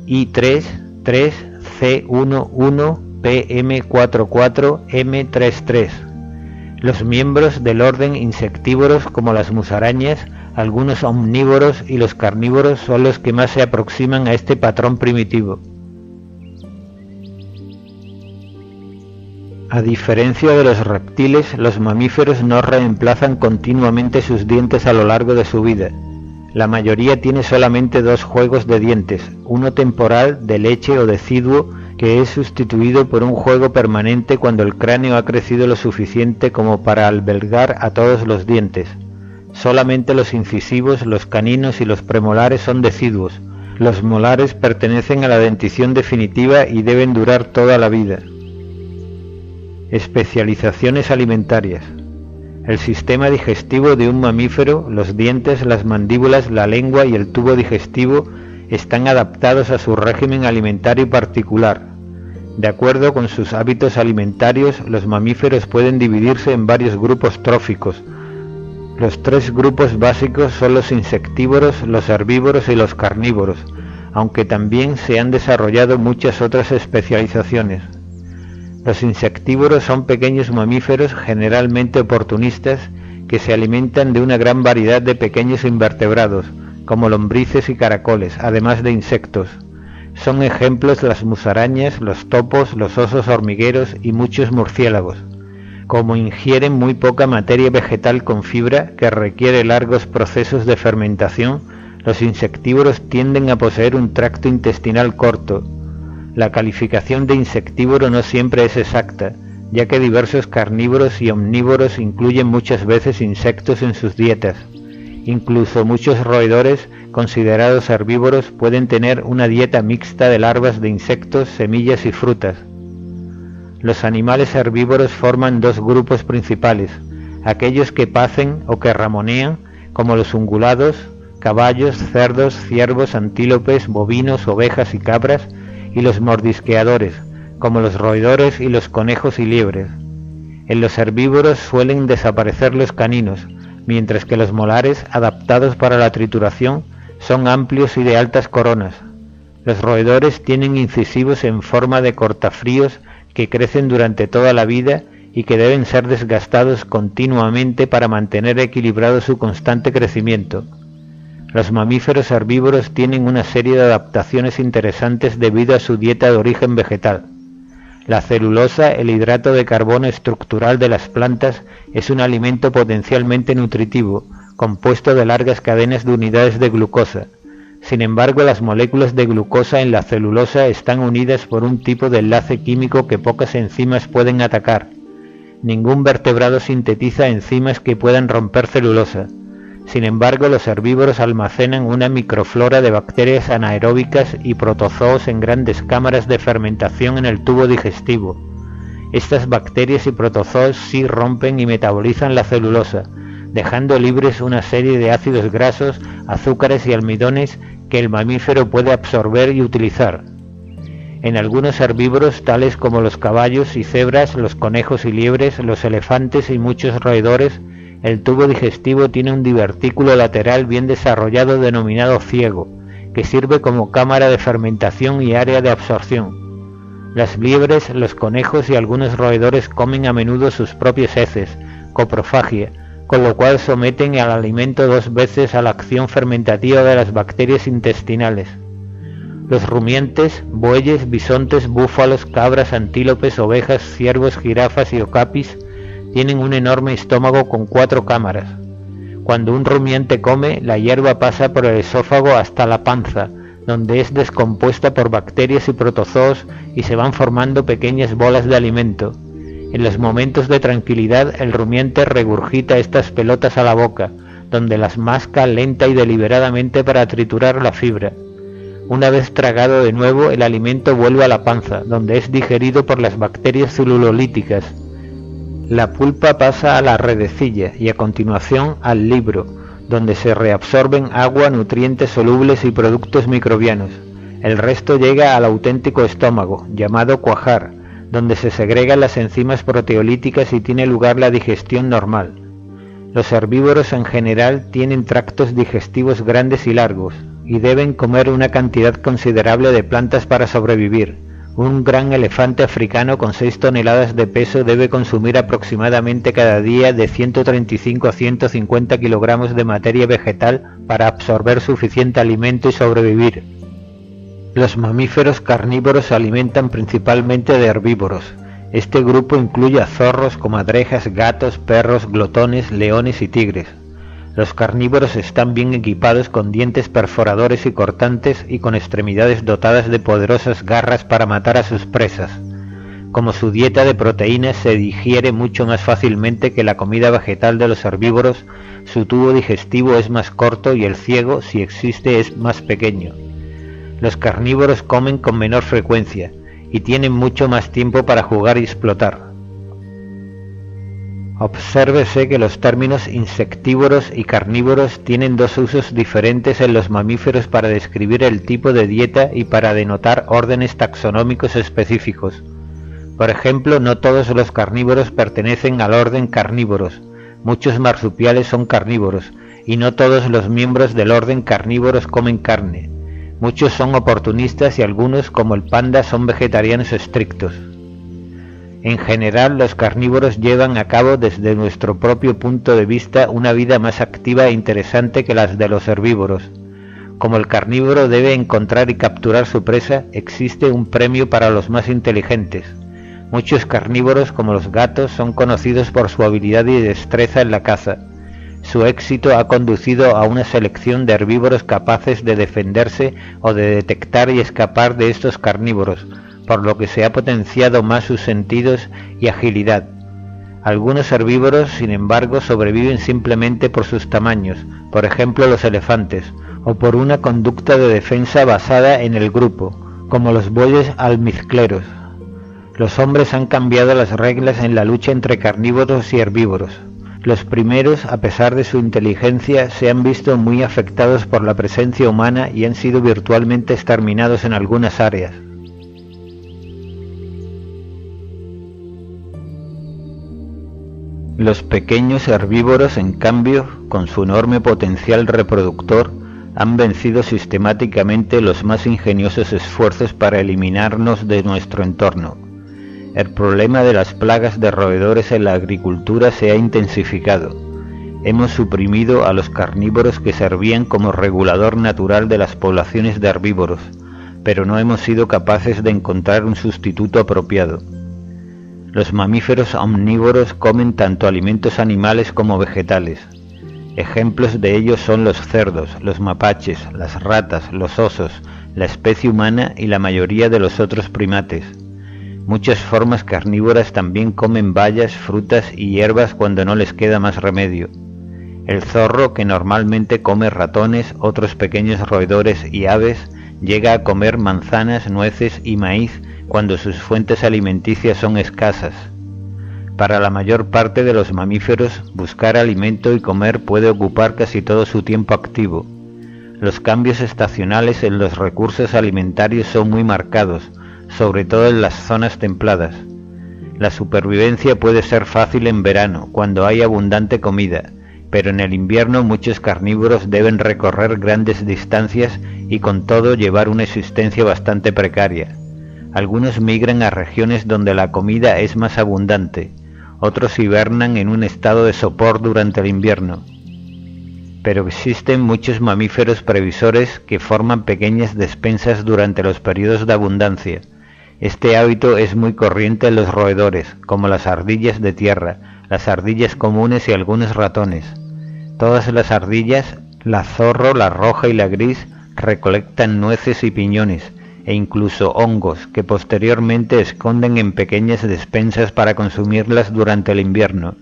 I3, 3, C11, PM44, M33. Los miembros del orden insectívoros, como las musarañas, algunos omnívoros y los carnívoros, son los que más se aproximan a este patrón primitivo. A diferencia de los reptiles, los mamíferos no reemplazan continuamente sus dientes a lo largo de su vida. La mayoría tiene solamente 2 juegos de dientes, uno temporal de leche o deciduo, que es sustituido por un juego permanente cuando el cráneo ha crecido lo suficiente como para albergar a todos los dientes. Solamente los incisivos, los caninos y los premolares son deciduos. Los molares pertenecen a la dentición definitiva y deben durar toda la vida. Especializaciones alimentarias. El sistema digestivo de un mamífero, los dientes, las mandíbulas, la lengua y el tubo digestivo están adaptados a su régimen alimentario particular. De acuerdo con sus hábitos alimentarios, los mamíferos pueden dividirse en varios grupos tróficos. Los 3 grupos básicos son los insectívoros, los herbívoros y los carnívoros, aunque también se han desarrollado muchas otras especializaciones. Los insectívoros son pequeños mamíferos generalmente oportunistas que se alimentan de una gran variedad de pequeños invertebrados, como lombrices y caracoles, además de insectos. Son ejemplos las musarañas, los topos, los osos hormigueros y muchos murciélagos. Como ingieren muy poca materia vegetal con fibra que requiere largos procesos de fermentación, los insectívoros tienden a poseer un tracto intestinal corto. La calificación de insectívoro no siempre es exacta, ya que diversos carnívoros y omnívoros incluyen muchas veces insectos en sus dietas. Incluso muchos roedores, considerados herbívoros, pueden tener una dieta mixta de larvas de insectos, semillas y frutas. Los animales herbívoros forman 2 grupos principales: aquellos que pacen o que ramonean, como los ungulados, caballos, cerdos, ciervos, antílopes, bovinos, ovejas y cabras, y los mordisqueadores, como los roedores y los conejos y liebres. En los herbívoros suelen desaparecer los caninos, mientras que los molares, adaptados para la trituración, son amplios y de altas coronas. Los roedores tienen incisivos en forma de cortafríos que crecen durante toda la vida y que deben ser desgastados continuamente para mantener equilibrado su constante crecimiento. Los mamíferos herbívoros tienen una serie de adaptaciones interesantes debido a su dieta de origen vegetal. La celulosa, el hidrato de carbono estructural de las plantas, es un alimento potencialmente nutritivo, compuesto de largas cadenas de unidades de glucosa. Sin embargo, las moléculas de glucosa en la celulosa están unidas por un tipo de enlace químico que pocas enzimas pueden atacar. Ningún vertebrado sintetiza enzimas que puedan romper celulosa. Sin embargo, los herbívoros almacenan una microflora de bacterias anaeróbicas y protozoos en grandes cámaras de fermentación en el tubo digestivo. Estas bacterias y protozoos sí rompen y metabolizan la celulosa, dejando libres una serie de ácidos grasos, azúcares y almidones que el mamífero puede absorber y utilizar. En algunos herbívoros, tales como los caballos y cebras, los conejos y liebres, los elefantes y muchos roedores, el tubo digestivo tiene un divertículo lateral bien desarrollado denominado ciego, que sirve como cámara de fermentación y área de absorción. Las liebres, los conejos y algunos roedores comen a menudo sus propios heces, coprofagia, con lo cual someten al alimento 2 veces a la acción fermentativa de las bacterias intestinales. Los rumiantes, bueyes, bisontes, búfalos, cabras, antílopes, ovejas, ciervos, jirafas y okapis tienen un enorme estómago con 4 cámaras. Cuando un rumiante come, la hierba pasa por el esófago hasta la panza, donde es descompuesta por bacterias y protozoos y se van formando pequeñas bolas de alimento. En los momentos de tranquilidad, el rumiante regurgita estas pelotas a la boca, donde las masca lenta y deliberadamente para triturar la fibra. Una vez tragado de nuevo, el alimento vuelve a la panza, donde es digerido por las bacterias celulolíticas. La pulpa pasa a la redecilla y a continuación al libro, donde se reabsorben agua, nutrientes solubles y productos microbianos. El resto llega al auténtico estómago, llamado cuajar, donde se segregan las enzimas proteolíticas y tiene lugar la digestión normal. Los herbívoros en general tienen tractos digestivos grandes y largos, y deben comer una cantidad considerable de plantas para sobrevivir. Un gran elefante africano con 6 toneladas de peso debe consumir aproximadamente cada día de 135 a 150 kilogramos de materia vegetal para absorber suficiente alimento y sobrevivir. Los mamíferos carnívoros se alimentan principalmente de herbívoros. Este grupo incluye a zorros, comadrejas, gatos, perros, glotones, leones y tigres. Los carnívoros están bien equipados con dientes perforadores y cortantes y con extremidades dotadas de poderosas garras para matar a sus presas. Como su dieta de proteínas se digiere mucho más fácilmente que la comida vegetal de los herbívoros, su tubo digestivo es más corto y el ciego, si existe, es más pequeño. Los carnívoros comen con menor frecuencia y tienen mucho más tiempo para jugar y explotar. Obsérvese que los términos insectívoros y carnívoros tienen 2 usos diferentes en los mamíferos para describir el tipo de dieta y para denotar órdenes taxonómicos específicos. Por ejemplo, no todos los carnívoros pertenecen al orden Carnívoros. Muchos marsupiales son carnívoros, y no todos los miembros del orden Carnívoros comen carne. Muchos son oportunistas y algunos, como el panda, son vegetarianos estrictos. En general, los carnívoros llevan a cabo desde nuestro propio punto de vista una vida más activa e interesante que las de los herbívoros. Como el carnívoro debe encontrar y capturar su presa, existe un premio para los más inteligentes. Muchos carnívoros, como los gatos, son conocidos por su habilidad y destreza en la caza. Su éxito ha conducido a una selección de herbívoros capaces de defenderse o de detectar y escapar de estos carnívoros, por lo que se ha potenciado más sus sentidos y agilidad. Algunos herbívoros, sin embargo, sobreviven simplemente por sus tamaños, por ejemplo los elefantes, o por una conducta de defensa basada en el grupo, como los bueyes almizcleros. Los hombres han cambiado las reglas en la lucha entre carnívoros y herbívoros. Los primeros, a pesar de su inteligencia, se han visto muy afectados por la presencia humana y han sido virtualmente exterminados en algunas áreas. Los pequeños herbívoros, en cambio, con su enorme potencial reproductor, han vencido sistemáticamente los más ingeniosos esfuerzos para eliminarnos de nuestro entorno. El problema de las plagas de roedores en la agricultura se ha intensificado. Hemos suprimido a los carnívoros que servían como regulador natural de las poblaciones de herbívoros, pero no hemos sido capaces de encontrar un sustituto apropiado. Los mamíferos omnívoros comen tanto alimentos animales como vegetales. Ejemplos de ellos son los cerdos, los mapaches, las ratas, los osos, la especie humana y la mayoría de los otros primates. Muchas formas carnívoras también comen bayas, frutas y hierbas cuando no les queda más remedio. El zorro, que normalmente come ratones, otros pequeños roedores y aves, llega a comer manzanas, nueces y maíz cuando sus fuentes alimenticias son escasas. Para la mayor parte de los mamíferos, buscar alimento y comer puede ocupar casi todo su tiempo activo. Los cambios estacionales en los recursos alimentarios son muy marcados, sobre todo en las zonas templadas. La supervivencia puede ser fácil en verano, cuando hay abundante comida, pero en el invierno muchos carnívoros deben recorrer grandes distancias y con todo llevar una existencia bastante precaria. Algunos migran a regiones donde la comida es más abundante, otros hibernan en un estado de sopor durante el invierno. Pero existen muchos mamíferos previsores que forman pequeñas despensas durante los periodos de abundancia. Este hábito es muy corriente en los roedores, como las ardillas de tierra, las ardillas comunes y algunos ratones. Todas las ardillas, la zorro, la roja y la gris, recolectan nueces y piñones, e incluso hongos, que posteriormente esconden en pequeñas despensas para consumirlas durante el invierno.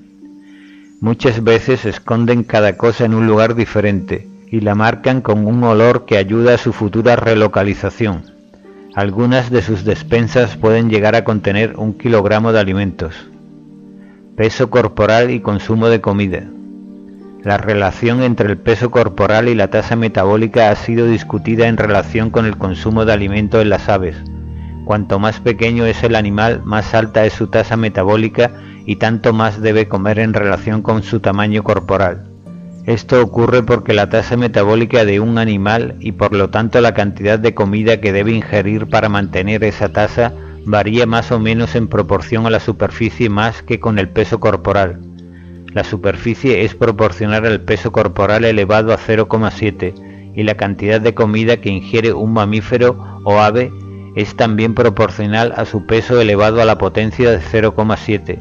Muchas veces esconden cada cosa en un lugar diferente, y la marcan con un olor que ayuda a su futura relocalización. Algunas de sus despensas pueden llegar a contener 1 kilogramo de alimentos. Peso corporal y consumo de comida. La relación entre el peso corporal y la tasa metabólica ha sido discutida en relación con el consumo de alimento en las aves. Cuanto más pequeño es el animal, más alta es su tasa metabólica y tanto más debe comer en relación con su tamaño corporal. Esto ocurre porque la tasa metabólica de un animal y por lo tanto la cantidad de comida que debe ingerir para mantener esa tasa varía más o menos en proporción a la superficie más que con el peso corporal. La superficie es proporcional al peso corporal elevado a 0,7 y la cantidad de comida que ingiere un mamífero o ave es también proporcional a su peso elevado a la potencia de 0,7.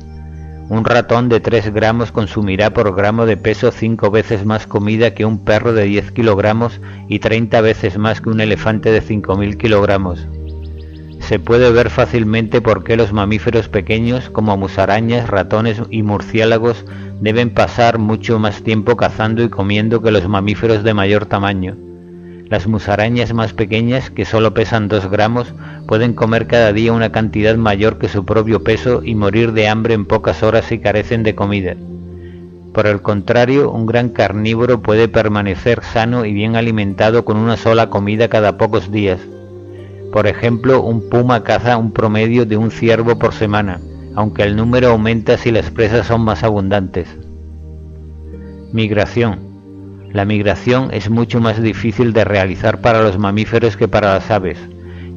Un ratón de 3 gramos consumirá por gramo de peso 5 veces más comida que un perro de 10 kilogramos y 30 veces más que un elefante de 5.000 kilogramos. Se puede ver fácilmente por qué los mamíferos pequeños como musarañas, ratones y murciélagos deben pasar mucho más tiempo cazando y comiendo que los mamíferos de mayor tamaño. Las musarañas más pequeñas, que solo pesan 2 gramos, pueden comer cada día una cantidad mayor que su propio peso y morir de hambre en pocas horas si carecen de comida. Por el contrario, un gran carnívoro puede permanecer sano y bien alimentado con una sola comida cada pocos días. Por ejemplo, un puma caza un promedio de un ciervo por semana, aunque el número aumenta si las presas son más abundantes. Migración. La migración es mucho más difícil de realizar para los mamíferos que para las aves.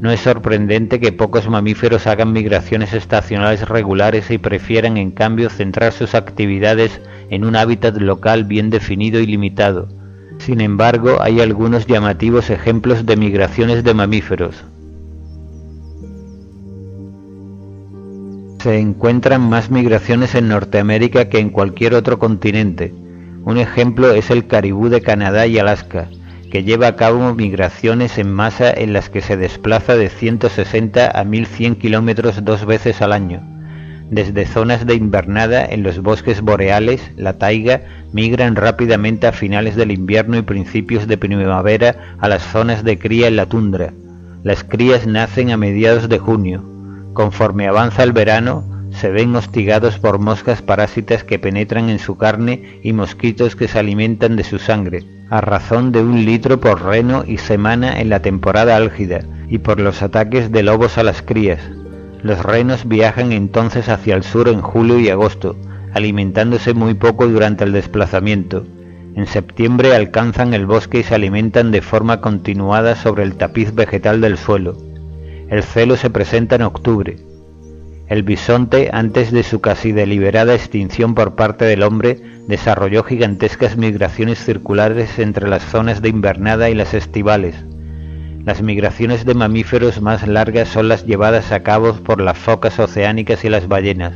No es sorprendente que pocos mamíferos hagan migraciones estacionales regulares y prefieran en cambio centrar sus actividades en un hábitat local bien definido y limitado. Sin embargo, hay algunos llamativos ejemplos de migraciones de mamíferos. Se encuentran más migraciones en Norteamérica que en cualquier otro continente. Un ejemplo es el caribú de Canadá y Alaska, que lleva a cabo migraciones en masa en las que se desplaza de 160 a 1100 kilómetros 2 veces al año. Desde zonas de invernada en los bosques boreales, la taiga, migran rápidamente a finales del invierno y principios de primavera a las zonas de cría en la tundra. Las crías nacen a mediados de junio. Conforme avanza el verano, se ven hostigados por moscas parásitas que penetran en su carne y mosquitos que se alimentan de su sangre, a razón de 1 litro por reno y semana en la temporada álgida, y por los ataques de lobos a las crías. Los renos viajan entonces hacia el sur en julio y agosto, alimentándose muy poco durante el desplazamiento. En septiembre alcanzan el bosque y se alimentan de forma continuada sobre el tapiz vegetal del suelo. El celo se presenta en octubre. El bisonte, antes de su casi deliberada extinción por parte del hombre, desarrolló gigantescas migraciones circulares entre las zonas de invernada y las estivales. Las migraciones de mamíferos más largas son las llevadas a cabo por las focas oceánicas y las ballenas.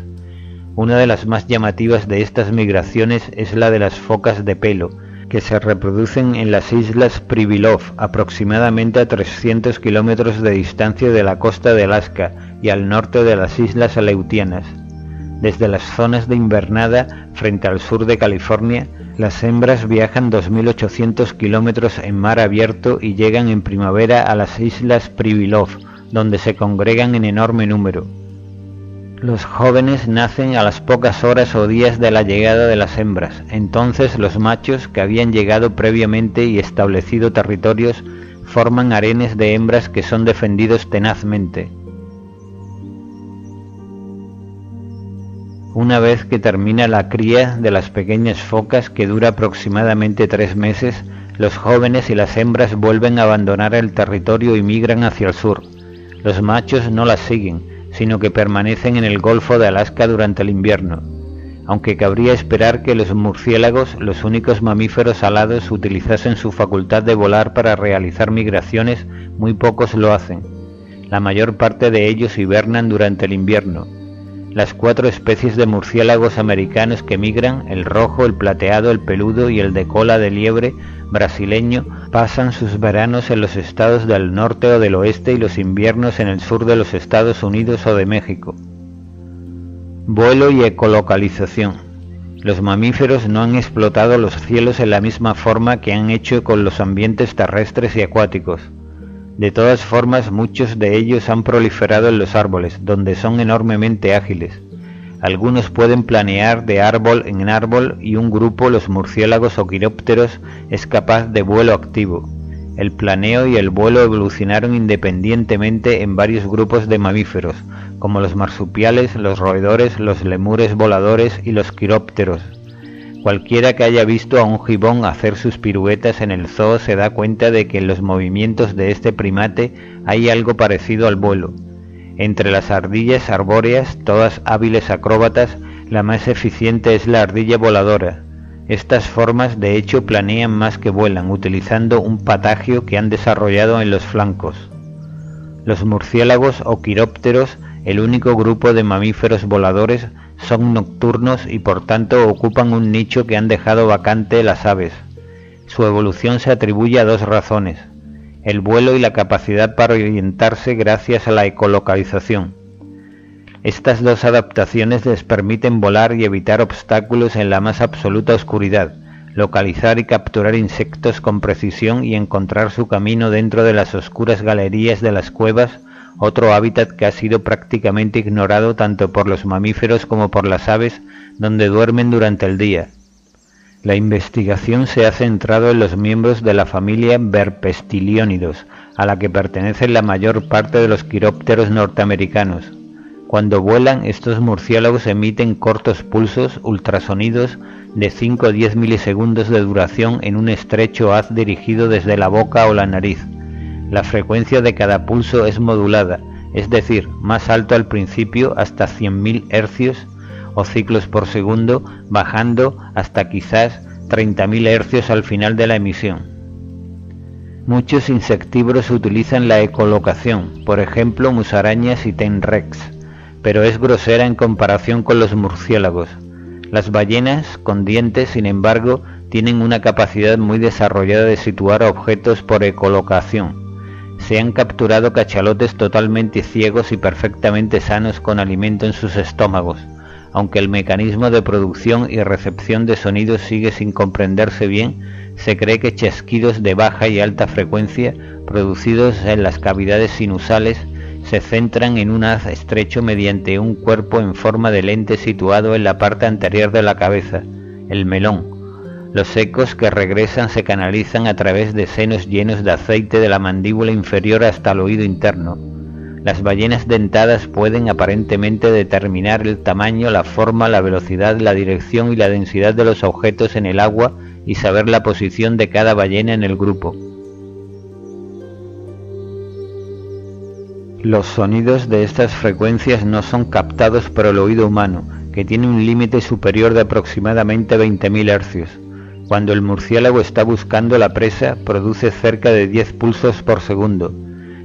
Una de las más llamativas de estas migraciones es la de las focas de pelo, que se reproducen en las islas Pribilov, aproximadamente a 300 kilómetros de distancia de la costa de Alaska y al norte de las islas Aleutianas. Desde las zonas de invernada, frente al sur de California, las hembras viajan 2.800 kilómetros en mar abierto y llegan en primavera a las islas Pribilov, donde se congregan en enorme número. Los jóvenes nacen a las pocas horas o días de la llegada de las hembras. Entonces los machos, que habían llegado previamente y establecido territorios, forman harenes de hembras que son defendidos tenazmente. Una vez que termina la cría de las pequeñas focas, que dura aproximadamente 3 meses, los jóvenes y las hembras vuelven a abandonar el territorio y migran hacia el sur. Los machos no las siguen, sino que permanecen en el Golfo de Alaska durante el invierno, aunque cabría esperar que los murciélagos, los únicos mamíferos alados, utilizasen su facultad de volar para realizar migraciones. Muy pocos lo hacen. La mayor parte de ellos hibernan durante el invierno. Las 4 especies de murciélagos americanos que migran, el rojo, el plateado, el peludo y el de cola de liebre brasileño, pasan sus veranos en los estados del norte o del oeste y los inviernos en el sur de los Estados Unidos o de México. Vuelo y ecolocalización. Los mamíferos no han explotado los cielos en la misma forma que han hecho con los ambientes terrestres y acuáticos. De todas formas, muchos de ellos han proliferado en los árboles, donde son enormemente ágiles. Algunos pueden planear de árbol en árbol y un grupo, los murciélagos o quirópteros, es capaz de vuelo activo. El planeo y el vuelo evolucionaron independientemente en varios grupos de mamíferos, como los marsupiales, los roedores, los lemures voladores y los quirópteros. Cualquiera que haya visto a un gibón hacer sus piruetas en el zoo se da cuenta de que en los movimientos de este primate hay algo parecido al vuelo. Entre las ardillas arbóreas, todas hábiles acróbatas, la más eficiente es la ardilla voladora. Estas formas de hecho planean más que vuelan, utilizando un patagio que han desarrollado en los flancos. Los murciélagos o quirópteros, el único grupo de mamíferos voladores, son nocturnos y por tanto ocupan un nicho que han dejado vacante las aves. Su evolución se atribuye a 2 razones: el vuelo y la capacidad para orientarse gracias a la ecolocalización. Estas 2 adaptaciones les permiten volar y evitar obstáculos en la más absoluta oscuridad, localizar y capturar insectos con precisión y encontrar su camino dentro de las oscuras galerías de las cuevas, otro hábitat que ha sido prácticamente ignorado tanto por los mamíferos como por las aves, donde duermen durante el día. La investigación se ha centrado en los miembros de la familia Verpestilionidos, a la que pertenecen la mayor parte de los quirópteros norteamericanos. Cuando vuelan, estos murciélagos emiten cortos pulsos, ultrasonidos, de 5 a 10 milisegundos de duración en un estrecho haz dirigido desde la boca o la nariz. La frecuencia de cada pulso es modulada, es decir, más alto al principio hasta 100.000 hercios o ciclos por segundo, bajando hasta quizás 30.000 hercios al final de la emisión. Muchos insectívoros utilizan la ecolocación, por ejemplo musarañas y tenrecs, pero es grosera en comparación con los murciélagos. Las ballenas con dientes, sin embargo, tienen una capacidad muy desarrollada de situar objetos por ecolocación. Se han capturado cachalotes totalmente ciegos y perfectamente sanos con alimento en sus estómagos, aunque el mecanismo de producción y recepción de sonidos sigue sin comprenderse bien. Se cree que chasquidos de baja y alta frecuencia, producidos en las cavidades sinusales, se centran en un haz estrecho mediante un cuerpo en forma de lente situado en la parte anterior de la cabeza, el melón. Los ecos que regresan se canalizan a través de senos llenos de aceite de la mandíbula inferior hasta el oído interno. Las ballenas dentadas pueden aparentemente determinar el tamaño, la forma, la velocidad, la dirección y la densidad de los objetos en el agua y saber la posición de cada ballena en el grupo. Los sonidos de estas frecuencias no son captados por el oído humano, que tiene un límite superior de aproximadamente 20.000 hercios. Cuando el murciélago está buscando la presa, produce cerca de 10 pulsos por segundo.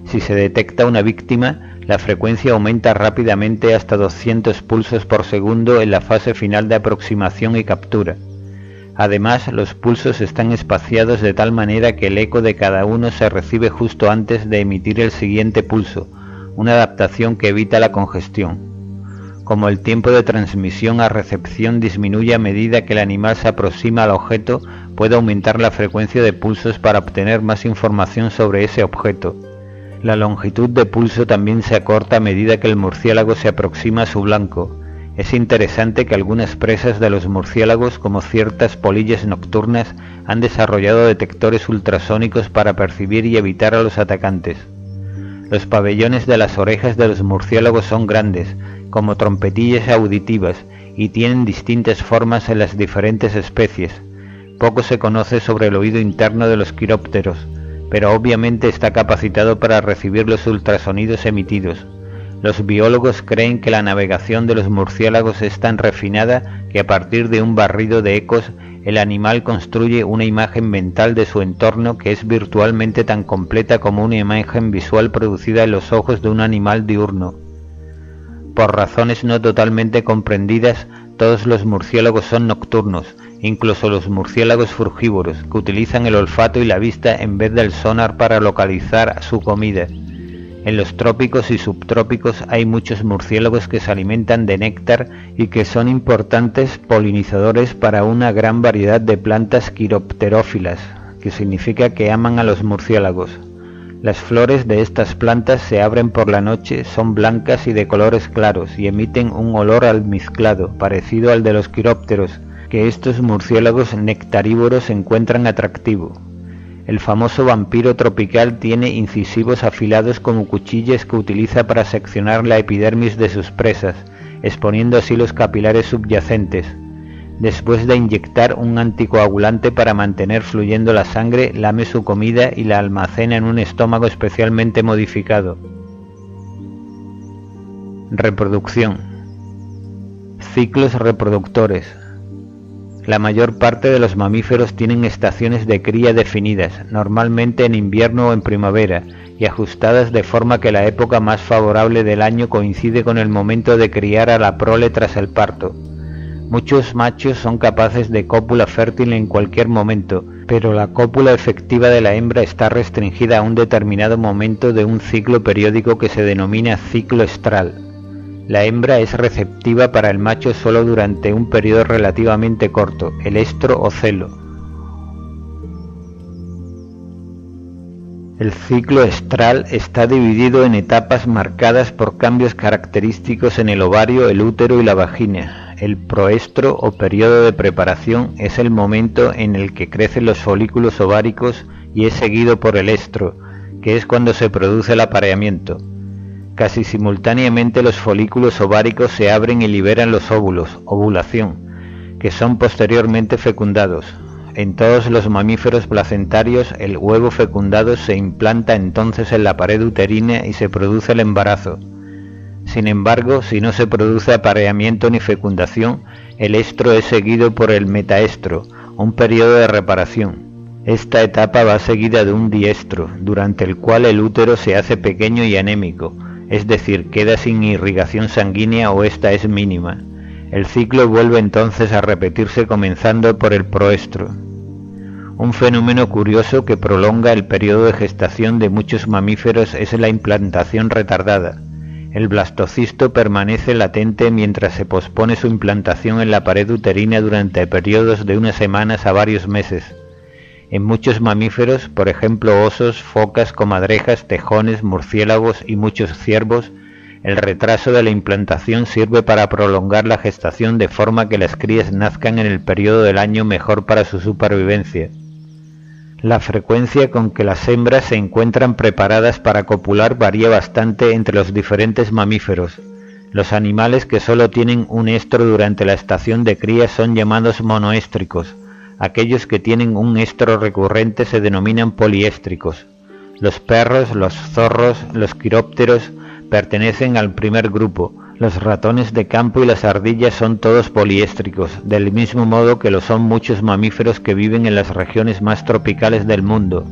Si se detecta una víctima, la frecuencia aumenta rápidamente hasta 200 pulsos por segundo en la fase final de aproximación y captura. Además, los pulsos están espaciados de tal manera que el eco de cada uno se recibe justo antes de emitir el siguiente pulso, una adaptación que evita la congestión. Como el tiempo de transmisión a recepción disminuye a medida que el animal se aproxima al objeto, puede aumentar la frecuencia de pulsos para obtener más información sobre ese objeto. La longitud de pulso también se acorta a medida que el murciélago se aproxima a su blanco. Es interesante que algunas presas de los murciélagos, como ciertas polillas nocturnas, han desarrollado detectores ultrasónicos para percibir y evitar a los atacantes. Los pabellones de las orejas de los murciélagos son grandes, como trompetillas auditivas, y tienen distintas formas en las diferentes especies. Poco se conoce sobre el oído interno de los quirópteros. pero obviamente está capacitado para recibir los ultrasonidos emitidos. Los biólogos creen que la navegación de los murciélagos es tan refinada que a partir de un barrido de ecos, el animal construye una imagen mental de su entorno que es virtualmente tan completa como una imagen visual producida en los ojos de un animal diurno. Por razones no totalmente comprendidas, todos los murciélagos son nocturnos, incluso los murciélagos frugívoros, que utilizan el olfato y la vista en vez del sonar para localizar su comida. En los trópicos y subtrópicos hay muchos murciélagos que se alimentan de néctar y que son importantes polinizadores para una gran variedad de plantas quiropterófilas, que significa que aman a los murciélagos. Las flores de estas plantas se abren por la noche, son blancas y de colores claros y emiten un olor almizclado, parecido al de los quirópteros, que estos murciélagos nectarívoros encuentran atractivo. El famoso vampiro tropical tiene incisivos afilados como cuchillas que utiliza para seccionar la epidermis de sus presas, exponiendo así los capilares subyacentes. Después de inyectar un anticoagulante para mantener fluyendo la sangre, lame su comida y la almacena en un estómago especialmente modificado. Reproducción. Ciclos reproductores. La mayor parte de los mamíferos tienen estaciones de cría definidas, normalmente en invierno o en primavera, y ajustadas de forma que la época más favorable del año coincide con el momento de criar a la prole tras el parto. Muchos machos son capaces de cópula fértil en cualquier momento, pero la cópula efectiva de la hembra está restringida a un determinado momento de un ciclo periódico que se denomina ciclo estral. La hembra es receptiva para el macho solo durante un periodo relativamente corto, el estro o celo. El ciclo estral está dividido en etapas marcadas por cambios característicos en el ovario, el útero y la vagina. El proestro o periodo de preparación es el momento en el que crecen los folículos ováricos y es seguido por el estro, que es cuando se produce el apareamiento. Casi simultáneamente los folículos ováricos se abren y liberan los óvulos, ovulación, que son posteriormente fecundados. En todos los mamíferos placentarios el huevo fecundado se implanta entonces en la pared uterina y se produce el embarazo. Sin embargo, si no se produce apareamiento ni fecundación, el estro es seguido por el metaestro, un periodo de reparación. Esta etapa va seguida de un diestro, durante el cual el útero se hace pequeño y anémico, es decir, queda sin irrigación sanguínea o esta es mínima. El ciclo vuelve entonces a repetirse comenzando por el proestro. Un fenómeno curioso que prolonga el periodo de gestación de muchos mamíferos es la implantación retardada. El blastocisto permanece latente mientras se pospone su implantación en la pared uterina durante periodos de unas semanas a varios meses. En muchos mamíferos, por ejemplo osos, focas, comadrejas, tejones, murciélagos y muchos ciervos, el retraso de la implantación sirve para prolongar la gestación de forma que las crías nazcan en el periodo del año mejor para su supervivencia. La frecuencia con que las hembras se encuentran preparadas para copular varía bastante entre los diferentes mamíferos. Los animales que solo tienen un estro durante la estación de cría son llamados monoéstricos. Aquellos que tienen un estro recurrente se denominan poliéstricos. Los perros, los zorros, los quirópteros pertenecen al primer grupo. Los ratones de campo y las ardillas son todos poliéstricos, del mismo modo que lo son muchos mamíferos que viven en las regiones más tropicales del mundo.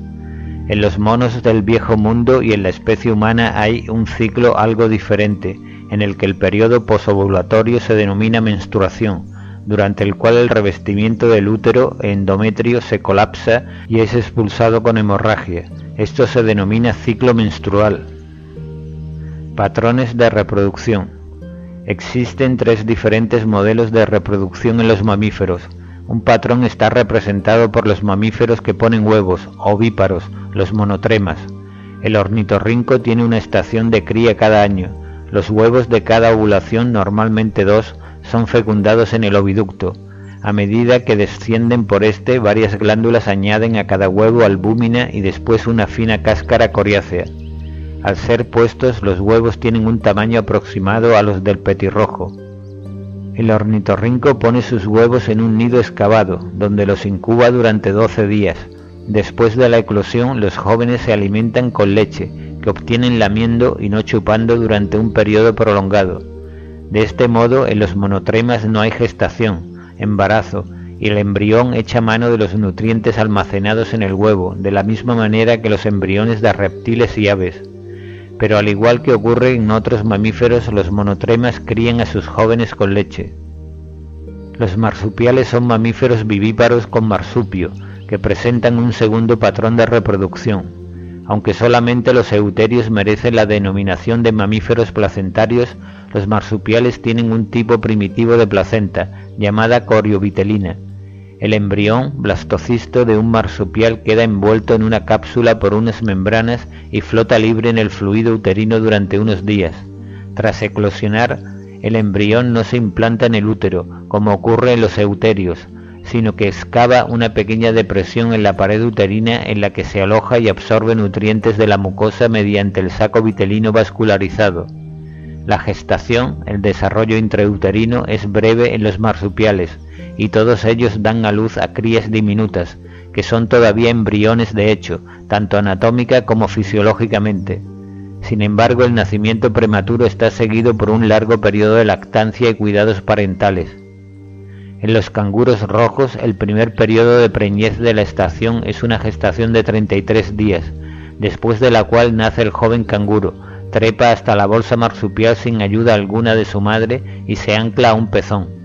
En los monos del viejo mundo y en la especie humana hay un ciclo algo diferente, en el que el periodo posovulatorio se denomina menstruación, durante el cual el revestimiento del útero endometrio se colapsa y es expulsado con hemorragia. Esto se denomina ciclo menstrual. Patrones de reproducción. Existen 3 diferentes modelos de reproducción en los mamíferos. Un patrón está representado por los mamíferos que ponen huevos, ovíparos, los monotremas. El ornitorrinco tiene una estación de cría cada año. Los huevos de cada ovulación, normalmente 2, son fecundados en el oviducto. A medida que descienden por este, varias glándulas añaden a cada huevo albúmina y después una fina cáscara coriácea. Al ser puestos, los huevos tienen un tamaño aproximado a los del petirrojo. El ornitorrinco pone sus huevos en un nido excavado, donde los incuba durante 12 días. Después de la eclosión, los jóvenes se alimentan con leche, que obtienen lamiendo y no chupando durante un periodo prolongado. De este modo, en los monotremas no hay gestación, embarazo, y el embrión echa mano de los nutrientes almacenados en el huevo, de la misma manera que los embriones de reptiles y aves. Pero al igual que ocurre en otros mamíferos, los monotremas crían a sus jóvenes con leche. Los marsupiales son mamíferos vivíparos con marsupio, que presentan un segundo patrón de reproducción. Aunque solamente los euterios merecen la denominación de mamíferos placentarios, los marsupiales tienen un tipo primitivo de placenta, llamada coriovitelina. El embrión blastocisto de un marsupial queda envuelto en una cápsula por unas membranas y flota libre en el fluido uterino durante unos días. Tras eclosionar, el embrión no se implanta en el útero, como ocurre en los euterios, sino que excava una pequeña depresión en la pared uterina en la que se aloja y absorbe nutrientes de la mucosa mediante el saco vitelino vascularizado. La gestación, el desarrollo intrauterino, es breve en los marsupiales, y todos ellos dan a luz a crías diminutas, que son todavía embriones de hecho, tanto anatómica como fisiológicamente. Sin embargo, el nacimiento prematuro está seguido por un largo periodo de lactancia y cuidados parentales. En los canguros rojos, el primer periodo de preñez de la estación es una gestación de 33 días, después de la cual nace el joven canguro, trepa hasta la bolsa marsupial sin ayuda alguna de su madre y se ancla a un pezón.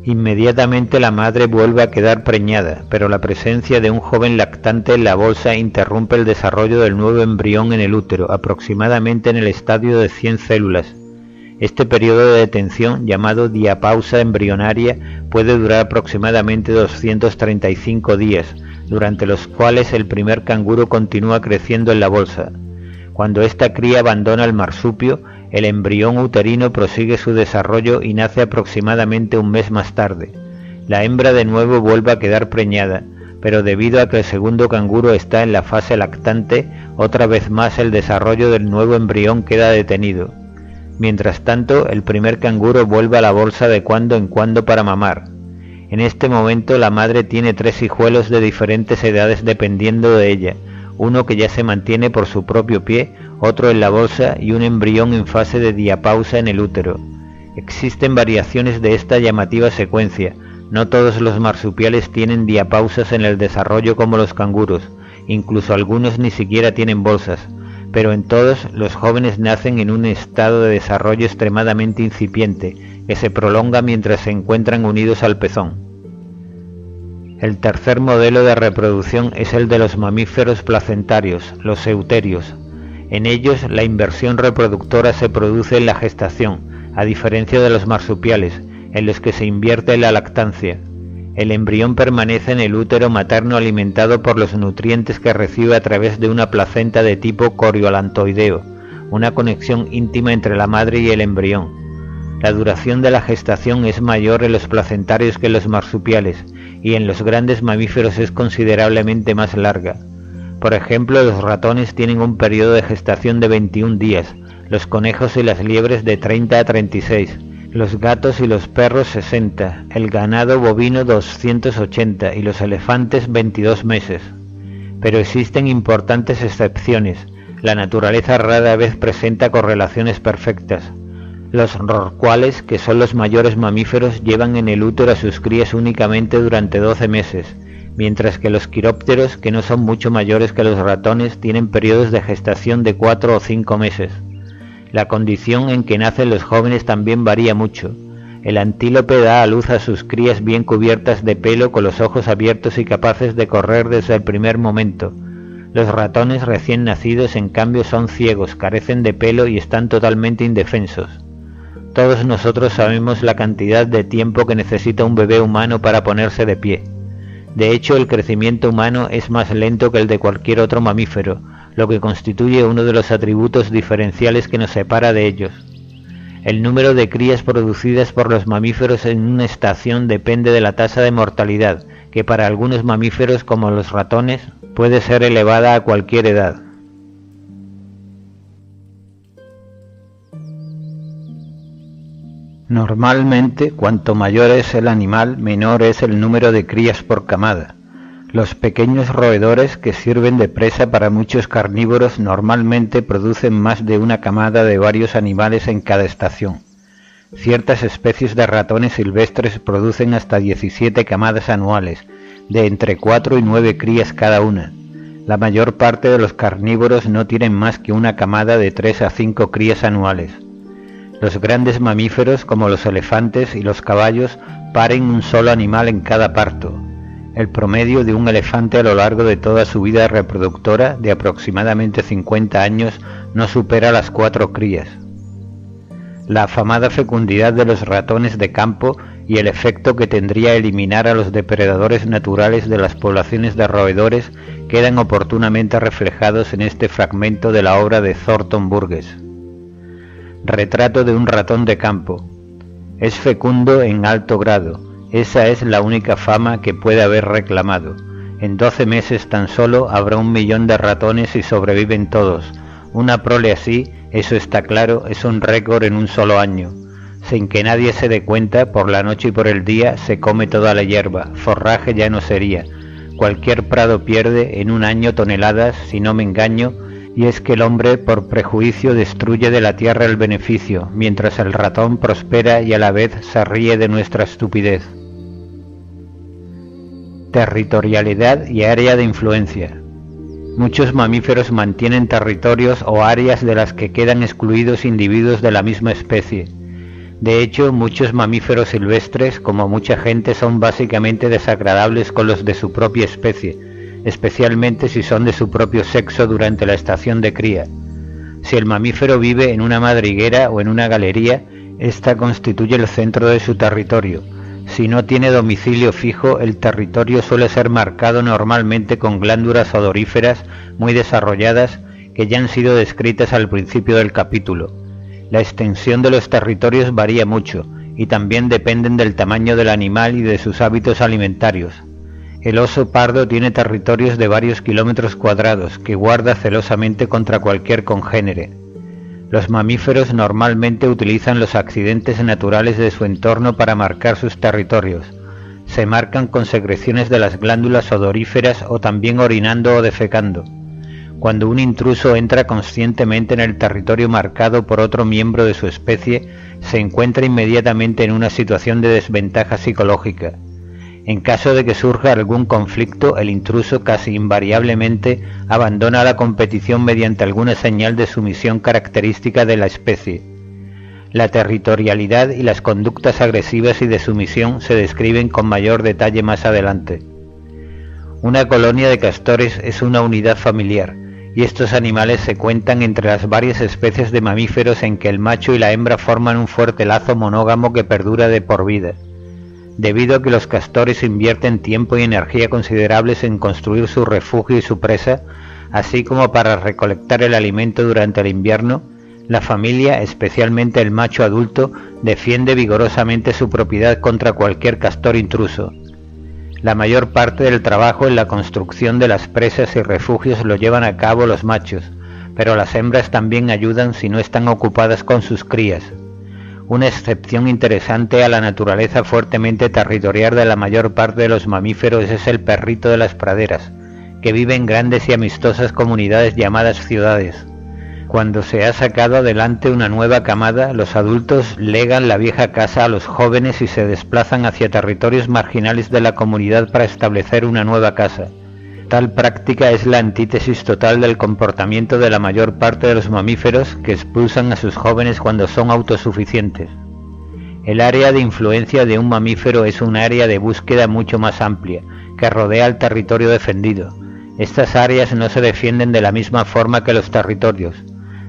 Inmediatamente la madre vuelve a quedar preñada, pero la presencia de un joven lactante en la bolsa interrumpe el desarrollo del nuevo embrión en el útero, aproximadamente en el estadio de 100 células. Este periodo de detención, llamado diapausa embrionaria, puede durar aproximadamente 235 días, durante los cuales el primer canguro continúa creciendo en la bolsa. Cuando esta cría abandona el marsupio, el embrión uterino prosigue su desarrollo y nace aproximadamente un mes más tarde. La hembra de nuevo vuelve a quedar preñada, pero debido a que el segundo canguro está en la fase lactante, otra vez más el desarrollo del nuevo embrión queda detenido. Mientras tanto, el primer canguro vuelve a la bolsa de cuando en cuando para mamar. En este momento la madre tiene 3 hijuelos de diferentes edades dependiendo de ella, uno que ya se mantiene por su propio pie, otro en la bolsa y un embrión en fase de diapausa en el útero. Existen variaciones de esta llamativa secuencia. No todos los marsupiales tienen diapausas en el desarrollo como los canguros, incluso algunos ni siquiera tienen bolsas, pero en todos los jóvenes nacen en un estado de desarrollo extremadamente incipiente, que se prolonga mientras se encuentran unidos al pezón. El tercer modelo de reproducción es el de los mamíferos placentarios, los euterios. En ellos, la inversión reproductora se produce en la gestación, a diferencia de los marsupiales, en los que se invierte en la lactancia. El embrión permanece en el útero materno alimentado por los nutrientes que recibe a través de una placenta de tipo coriolantoideo, una conexión íntima entre la madre y el embrión. La duración de la gestación es mayor en los placentarios que en los marsupiales, y en los grandes mamíferos es considerablemente más larga. Por ejemplo, los ratones tienen un periodo de gestación de 21 días, los conejos y las liebres de 30 a 36, los gatos y los perros 60, el ganado bovino 280 y los elefantes 22 meses. Pero existen importantes excepciones. La naturaleza rara vez presenta correlaciones perfectas. Los rorcuales, que son los mayores mamíferos, llevan en el útero a sus crías únicamente durante 12 meses, mientras que los quirópteros, que no son mucho mayores que los ratones, tienen periodos de gestación de 4 o 5 meses. La condición en que nacen los jóvenes también varía mucho. El antílope da a luz a sus crías bien cubiertas de pelo, con los ojos abiertos y capaces de correr desde el primer momento. Los ratones recién nacidos, en cambio, son ciegos, carecen de pelo y están totalmente indefensos. Todos nosotros sabemos la cantidad de tiempo que necesita un bebé humano para ponerse de pie. De hecho, el crecimiento humano es más lento que el de cualquier otro mamífero, lo que constituye uno de los atributos diferenciales que nos separa de ellos. El número de crías producidas por los mamíferos en una estación depende de la tasa de mortalidad, que para algunos mamíferos como los ratones puede ser elevada a cualquier edad. Normalmente, cuanto mayor es el animal, menor es el número de crías por camada. Los pequeños roedores, que sirven de presa para muchos carnívoros, normalmente producen más de una camada de varios animales en cada estación. Ciertas especies de ratones silvestres producen hasta 17 camadas anuales, de entre 4 y 9 crías cada una. La mayor parte de los carnívoros no tienen más que una camada de 3 a 5 crías anuales. Los grandes mamíferos, como los elefantes y los caballos, paren un solo animal en cada parto. El promedio de un elefante a lo largo de toda su vida reproductora, de aproximadamente 50 años, no supera las 4 crías. La afamada fecundidad de los ratones de campo y el efecto que tendría eliminar a los depredadores naturales de las poblaciones de roedores quedan oportunamente reflejados en este fragmento de la obra de Thornton Burgess. Retrato de un ratón de campo. Es fecundo en alto grado. Esa es la única fama que puede haber reclamado. En 12 meses tan solo habrá 1 millón de ratones y sobreviven todos. Una prole así, eso está claro, es un récord en un solo año. Sin que nadie se dé cuenta, por la noche y por el día se come toda la hierba, forraje ya no sería. Cualquier prado pierde en un año toneladas, si no me engaño, y es que el hombre por prejuicio destruye de la tierra el beneficio, mientras el ratón prospera y a la vez se ríe de nuestra estupidez. Territorialidad y área de influencia. Muchos mamíferos mantienen territorios o áreas de las que quedan excluidos individuos de la misma especie. De hecho, muchos mamíferos silvestres, como mucha gente, son básicamente desagradables con los de su propia especie, especialmente si son de su propio sexo durante la estación de cría. Si el mamífero vive en una madriguera o en una galería, ésta constituye el centro de su territorio. Si no tiene domicilio fijo, el territorio suele ser marcado normalmente con glándulas odoríferas muy desarrolladas que ya han sido descritas al principio del capítulo. La extensión de los territorios varía mucho y también dependen del tamaño del animal y de sus hábitos alimentarios. El oso pardo tiene territorios de varios kilómetros cuadrados que guarda celosamente contra cualquier congénere. Los mamíferos normalmente utilizan los accidentes naturales de su entorno para marcar sus territorios. Se marcan con secreciones de las glándulas odoríferas o también orinando o defecando. Cuando un intruso entra conscientemente en el territorio marcado por otro miembro de su especie, se encuentra inmediatamente en una situación de desventaja psicológica. En caso de que surja algún conflicto, el intruso casi invariablemente abandona la competición mediante alguna señal de sumisión característica de la especie. La territorialidad y las conductas agresivas y de sumisión se describen con mayor detalle más adelante. Una colonia de castores es una unidad familiar, y estos animales se cuentan entre las varias especies de mamíferos en que el macho y la hembra forman un fuerte lazo monógamo que perdura de por vida. Debido a que los castores invierten tiempo y energía considerables en construir su refugio y su presa, así como para recolectar el alimento durante el invierno, la familia, especialmente el macho adulto, defiende vigorosamente su propiedad contra cualquier castor intruso. La mayor parte del trabajo en la construcción de las presas y refugios lo llevan a cabo los machos, pero las hembras también ayudan si no están ocupadas con sus crías. Una excepción interesante a la naturaleza fuertemente territorial de la mayor parte de los mamíferos es el perrito de las praderas, que vive en grandes y amistosas comunidades llamadas ciudades. Cuando se ha sacado adelante una nueva camada, los adultos legan la vieja casa a los jóvenes y se desplazan hacia territorios marginales de la comunidad para establecer una nueva casa. Tal práctica es la antítesis total del comportamiento de la mayor parte de los mamíferos, que expulsan a sus jóvenes cuando son autosuficientes. El área de influencia de un mamífero es un área de búsqueda mucho más amplia, que rodea el territorio defendido. Estas áreas no se defienden de la misma forma que los territorios.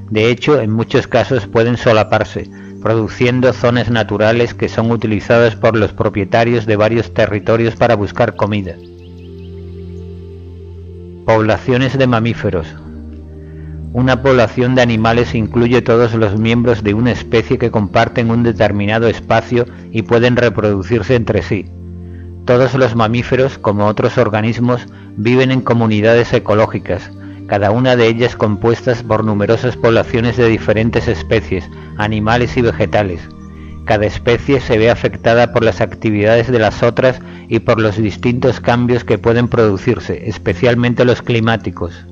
De hecho, en muchos casos pueden solaparse, produciendo zonas naturales que son utilizadas por los propietarios de varios territorios para buscar comida. Poblaciones de mamíferos. Una población de animales incluye todos los miembros de una especie que comparten un determinado espacio y pueden reproducirse entre sí. Todos los mamíferos, como otros organismos, viven en comunidades ecológicas, cada una de ellas compuestas por numerosas poblaciones de diferentes especies, animales y vegetales. Cada especie se ve afectada por las actividades de las otras y por los distintos cambios que pueden producirse, especialmente los climáticos.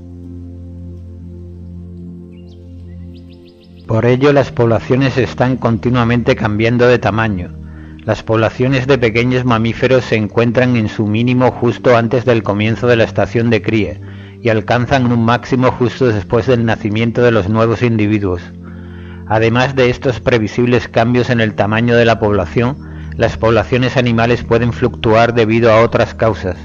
Por ello, las poblaciones están continuamente cambiando de tamaño. Las poblaciones de pequeños mamíferos se encuentran en su mínimo justo antes del comienzo de la estación de cría y alcanzan un máximo justo después del nacimiento de los nuevos individuos. Además de estos previsibles cambios en el tamaño de la población, las poblaciones animales pueden fluctuar debido a otras causas.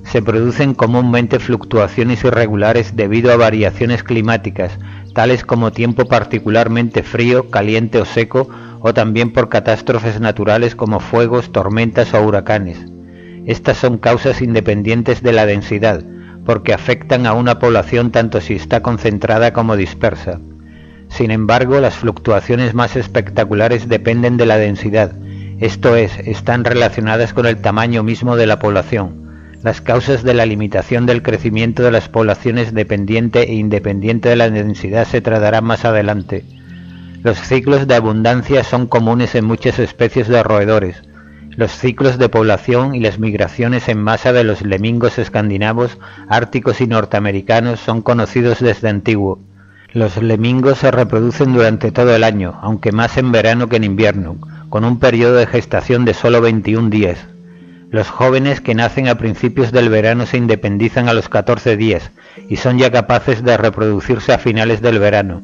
Se producen comúnmente fluctuaciones irregulares debido a variaciones climáticas, tales como tiempo particularmente frío, caliente o seco, o también por catástrofes naturales como fuegos, tormentas o huracanes. Estas son causas independientes de la densidad, porque afectan a una población tanto si está concentrada como dispersa. Sin embargo, las fluctuaciones más espectaculares dependen de la densidad, esto es, están relacionadas con el tamaño mismo de la población. Las causas de la limitación del crecimiento de las poblaciones dependiente e independiente de la densidad se tratarán más adelante. Los ciclos de abundancia son comunes en muchas especies de roedores. Los ciclos de población y las migraciones en masa de los lemingos escandinavos, árticos y norteamericanos son conocidos desde antiguo. Los lemingos se reproducen durante todo el año, aunque más en verano que en invierno, con un periodo de gestación de solo 21 días. Los jóvenes que nacen a principios del verano se independizan a los 14 días y son ya capaces de reproducirse a finales del verano.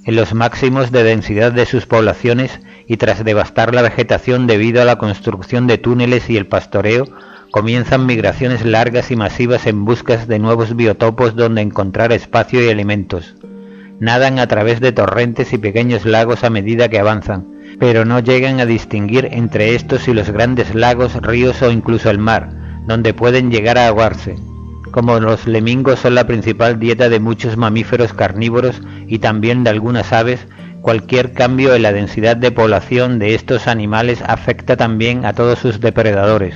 En los máximos de densidad de sus poblaciones y tras devastar la vegetación debido a la construcción de túneles y el pastoreo, comienzan migraciones largas y masivas en busca de nuevos biotopos donde encontrar espacio y alimentos. Nadan a través de torrentes y pequeños lagos a medida que avanzan, pero no llegan a distinguir entre estos y los grandes lagos, ríos o incluso el mar, donde pueden llegar a ahogarse. Como los lemingos son la principal dieta de muchos mamíferos carnívoros y también de algunas aves, cualquier cambio en la densidad de población de estos animales afecta también a todos sus depredadores.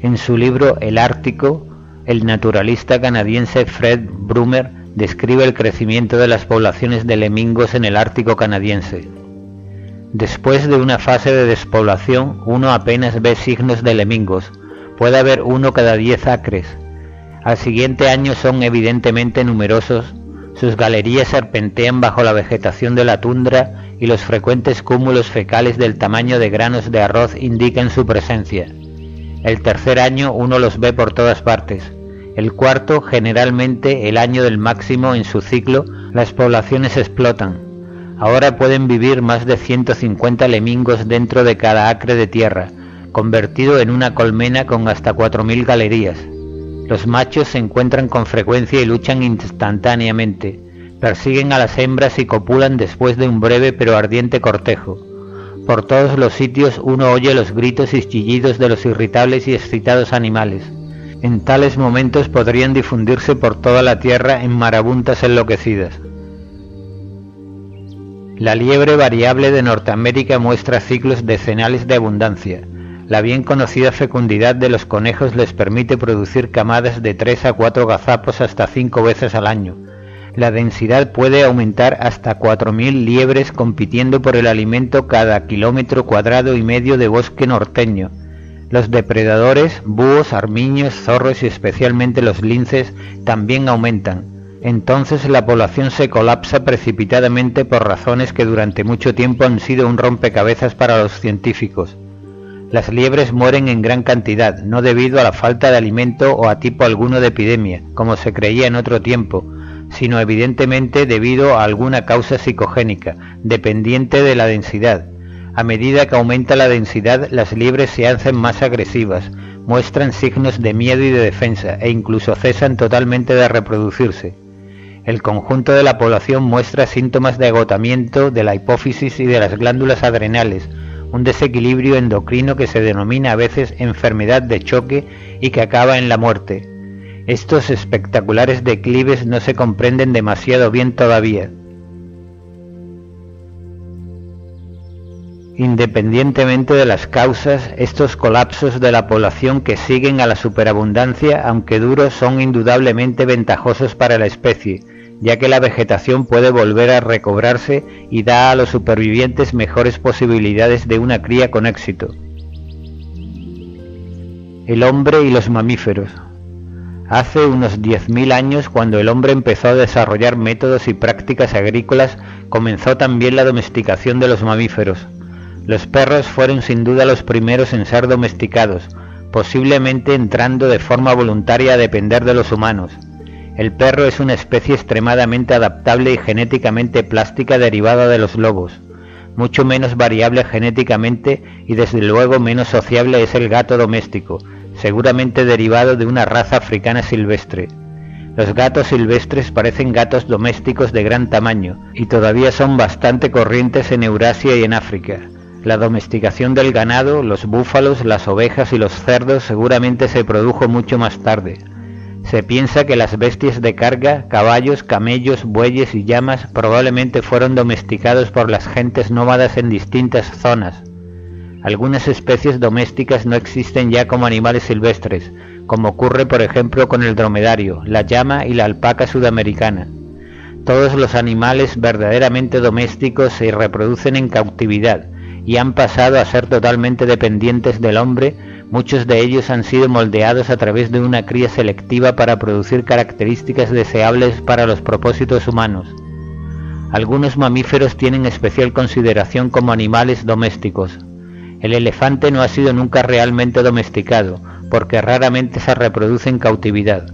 En su libro El Ártico, el naturalista canadiense Fred Brumer describe el crecimiento de las poblaciones de lemingos en el Ártico canadiense. Después de una fase de despoblación, uno apenas ve signos de lemingos, puede haber uno cada 10 acres. Al siguiente año son evidentemente numerosos, sus galerías serpentean bajo la vegetación de la tundra y los frecuentes cúmulos fecales del tamaño de granos de arroz indican su presencia. El tercer año uno los ve por todas partes. El cuarto, generalmente el año del máximo en su ciclo, las poblaciones explotan. Ahora pueden vivir más de 150 lemingos dentro de cada acre de tierra, convertido en una colmena con hasta 4000 galerías. Los machos se encuentran con frecuencia y luchan instantáneamente, persiguen a las hembras y copulan después de un breve pero ardiente cortejo. Por todos los sitios uno oye los gritos y chillidos de los irritables y excitados animales. En tales momentos podrían difundirse por toda la tierra en marabuntas enloquecidas. La liebre variable de Norteamérica muestra ciclos decenales de abundancia. La bien conocida fecundidad de los conejos les permite producir camadas de 3 a 4 gazapos hasta 5 veces al año. La densidad puede aumentar hasta 4000 liebres compitiendo por el alimento cada kilómetro cuadrado y medio de bosque norteño. Los depredadores, búhos, armiños, zorros y especialmente los linces también aumentan. Entonces la población se colapsa precipitadamente por razones que durante mucho tiempo han sido un rompecabezas para los científicos. Las liebres mueren en gran cantidad, no debido a la falta de alimento o a tipo alguno de epidemia, como se creía en otro tiempo, sino evidentemente debido a alguna causa psicogénica, dependiente de la densidad. A medida que aumenta la densidad, las liebres se hacen más agresivas, muestran signos de miedo y de defensa, e incluso cesan totalmente de reproducirse. El conjunto de la población muestra síntomas de agotamiento de la hipófisis y de las glándulas adrenales, un desequilibrio endocrino que se denomina a veces enfermedad de choque y que acaba en la muerte. Estos espectaculares declives no se comprenden demasiado bien todavía. Independientemente de las causas, estos colapsos de la población que siguen a la superabundancia, aunque duros, son indudablemente ventajosos para la especie, ya que la vegetación puede volver a recobrarse y da a los supervivientes mejores posibilidades de una cría con éxito. El hombre y los mamíferos. Hace unos 10.000 años, cuando el hombre empezó a desarrollar métodos y prácticas agrícolas, comenzó también la domesticación de los mamíferos. Los perros fueron sin duda los primeros en ser domesticados, posiblemente entrando de forma voluntaria a depender de los humanos. El perro es una especie extremadamente adaptable y genéticamente plástica derivada de los lobos. Mucho menos variable genéticamente y desde luego menos sociable es el gato doméstico, seguramente derivado de una raza africana silvestre. Los gatos silvestres parecen gatos domésticos de gran tamaño y todavía son bastante corrientes en Eurasia y en África. La domesticación del ganado, los búfalos, las ovejas y los cerdos seguramente se produjo mucho más tarde. Se piensa que las bestias de carga, caballos, camellos, bueyes y llamas probablemente fueron domesticados por las gentes nómadas en distintas zonas. Algunas especies domésticas no existen ya como animales silvestres, como ocurre por ejemplo con el dromedario, la llama y la alpaca sudamericana. Todos los animales verdaderamente domésticos se reproducen en cautividad y han pasado a ser totalmente dependientes del hombre. Muchos de ellos han sido moldeados a través de una cría selectiva para producir características deseables para los propósitos humanos. Algunos mamíferos tienen especial consideración como animales domésticos. El elefante no ha sido nunca realmente domesticado, porque raramente se reproduce en cautividad.